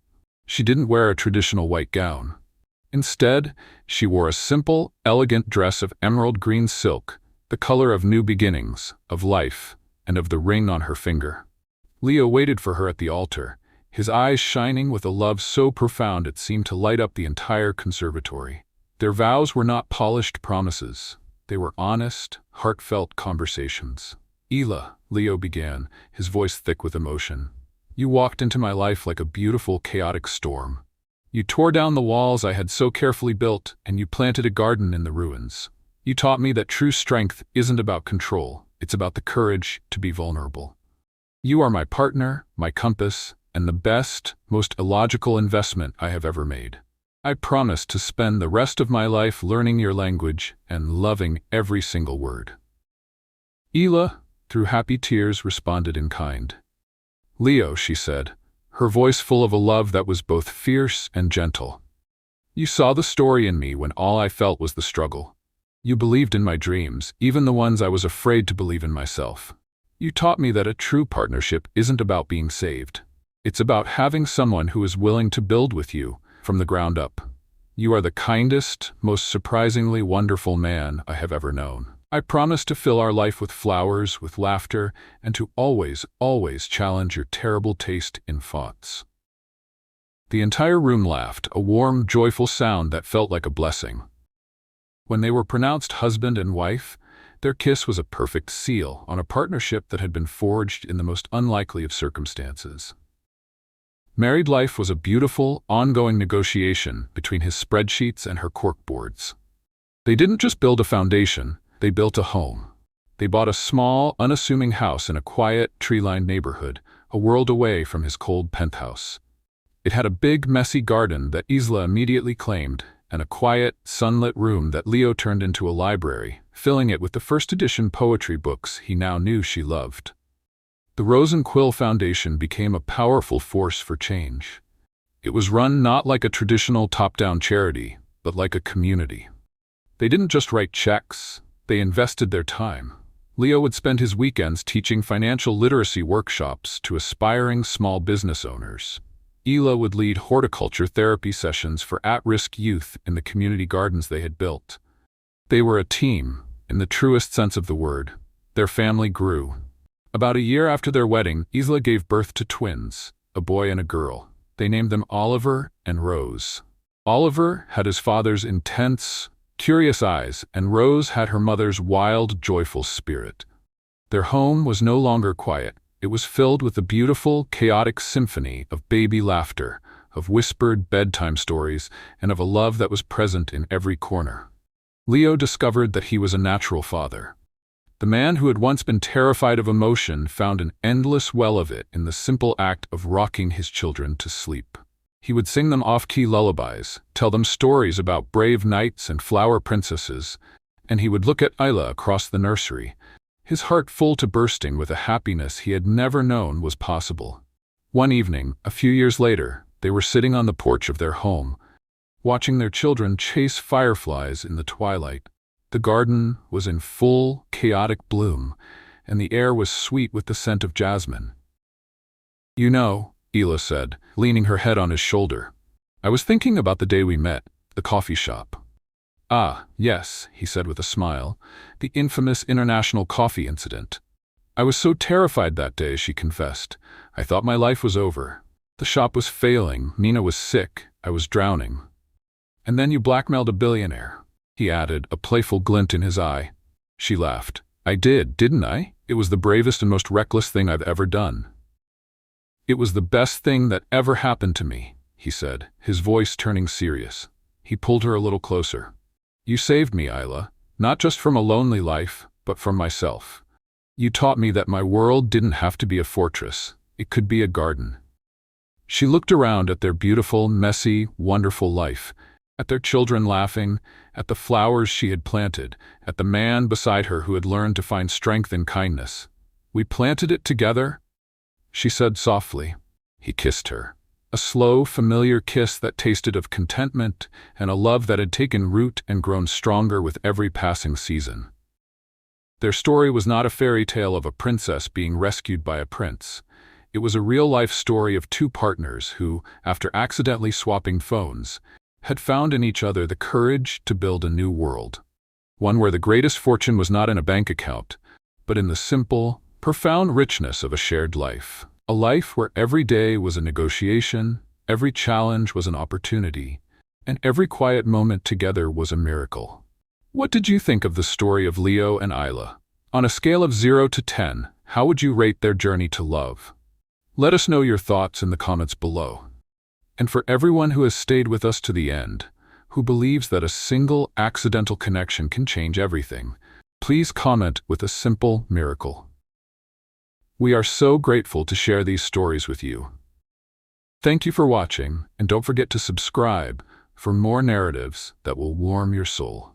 She didn't wear a traditional white gown. Instead, she wore a simple, elegant dress of emerald green silk, the color of new beginnings, of life, and of the ring on her finger. Leo waited for her at the altar, his eyes shining with a love so profound it seemed to light up the entire conservatory. Their vows were not polished promises. They were honest, heartfelt conversations. "Isla," Leo began, his voice thick with emotion, "you walked into my life like a beautiful, chaotic storm. You tore down the walls I had so carefully built, and you planted a garden in the ruins. You taught me that true strength isn't about control, it's about the courage to be vulnerable. You are my partner, my compass, and the best, most illogical investment I have ever made. I promise to spend the rest of my life learning your language and loving every single word." Isla, through happy tears, responded in kind. "Leo," she said, her voice full of a love that was both fierce and gentle. "You saw the story in me when all I felt was the struggle. You believed in my dreams, even the ones I was afraid to believe in myself. You taught me that a true partnership isn't about being saved. It's about having someone who is willing to build with you from the ground up. You are the kindest, most surprisingly wonderful man I have ever known. I promise to fill our life with flowers, with laughter, and to always, always challenge your terrible taste in thoughts." The entire room laughed, a warm, joyful sound that felt like a blessing. When they were pronounced husband and wife, their kiss was a perfect seal on a partnership that had been forged in the most unlikely of circumstances. Married life was a beautiful, ongoing negotiation between his spreadsheets and her corkboards. They didn't just build a foundation, they built a home. They bought a small, unassuming house in a quiet, tree-lined neighborhood, a world away from his cold penthouse. It had a big, messy garden that Isla immediately claimed, and a quiet, sunlit room that Leo turned into a library, filling it with the first edition poetry books he now knew she loved. The Rose and Quill Foundation became a powerful force for change. It was run not like a traditional top-down charity, but like a community. They didn't just write checks, they invested their time. Leo would spend his weekends teaching financial literacy workshops to aspiring small business owners. Isla would lead horticulture therapy sessions for at-risk youth in the community gardens they had built. They were a team, in the truest sense of the word. Their family grew. About a year after their wedding, Isla gave birth to twins, a boy and a girl. They named them Oliver and Rose. Oliver had his father's intense, curious eyes, and Rose had her mother's wild, joyful spirit. Their home was no longer quiet. It was filled with a beautiful, chaotic symphony of baby laughter, of whispered bedtime stories, and of a love that was present in every corner. Leo discovered that he was a natural father. The man who had once been terrified of emotion found an endless well of it in the simple act of rocking his children to sleep. He would sing them off-key lullabies, tell them stories about brave knights and flower princesses, and he would look at Isla across the nursery, his heart full to bursting with a happiness he had never known was possible. One evening, a few years later, they were sitting on the porch of their home, watching their children chase fireflies in the twilight. The garden was in full, chaotic bloom, and the air was sweet with the scent of jasmine. "You know," Isla said, leaning her head on his shoulder, "I was thinking about the day we met, the coffee shop." "Ah, yes," he said with a smile, "the infamous international coffee incident. I was so terrified that day," she confessed. "I thought my life was over. The shop was failing, Nina was sick, I was drowning. And then you blackmailed a billionaire," he added, a playful glint in his eye. She laughed. "I did, didn't I? It was the bravest and most reckless thing I've ever done." "It was the best thing that ever happened to me," he said, his voice turning serious. He pulled her a little closer. "You saved me, Isla, not just from a lonely life, but from myself. You taught me that my world didn't have to be a fortress, it could be a garden." She looked around at their beautiful, messy, wonderful life, at their children laughing, at the flowers she had planted, at the man beside her who had learned to find strength in kindness. "We planted it together," she said softly. He kissed her. A slow, familiar kiss that tasted of contentment and a love that had taken root and grown stronger with every passing season. Their story was not a fairy tale of a princess being rescued by a prince. It was a real-life story of two partners who, after accidentally swapping phones, had found in each other the courage to build a new world. One where the greatest fortune was not in a bank account, but in the simple, profound richness of a shared life. A life where every day was a negotiation, every challenge was an opportunity, and every quiet moment together was a miracle. What did you think of the story of Leo and Isla? On a scale of 0 to 10, how would you rate their journey to love? Let us know your thoughts in the comments below. And for everyone who has stayed with us to the end, who believes that a single accidental connection can change everything, please comment with a simple miracle. We are so grateful to share these stories with you. Thank you for watching, and don't forget to subscribe for more narratives that will warm your soul.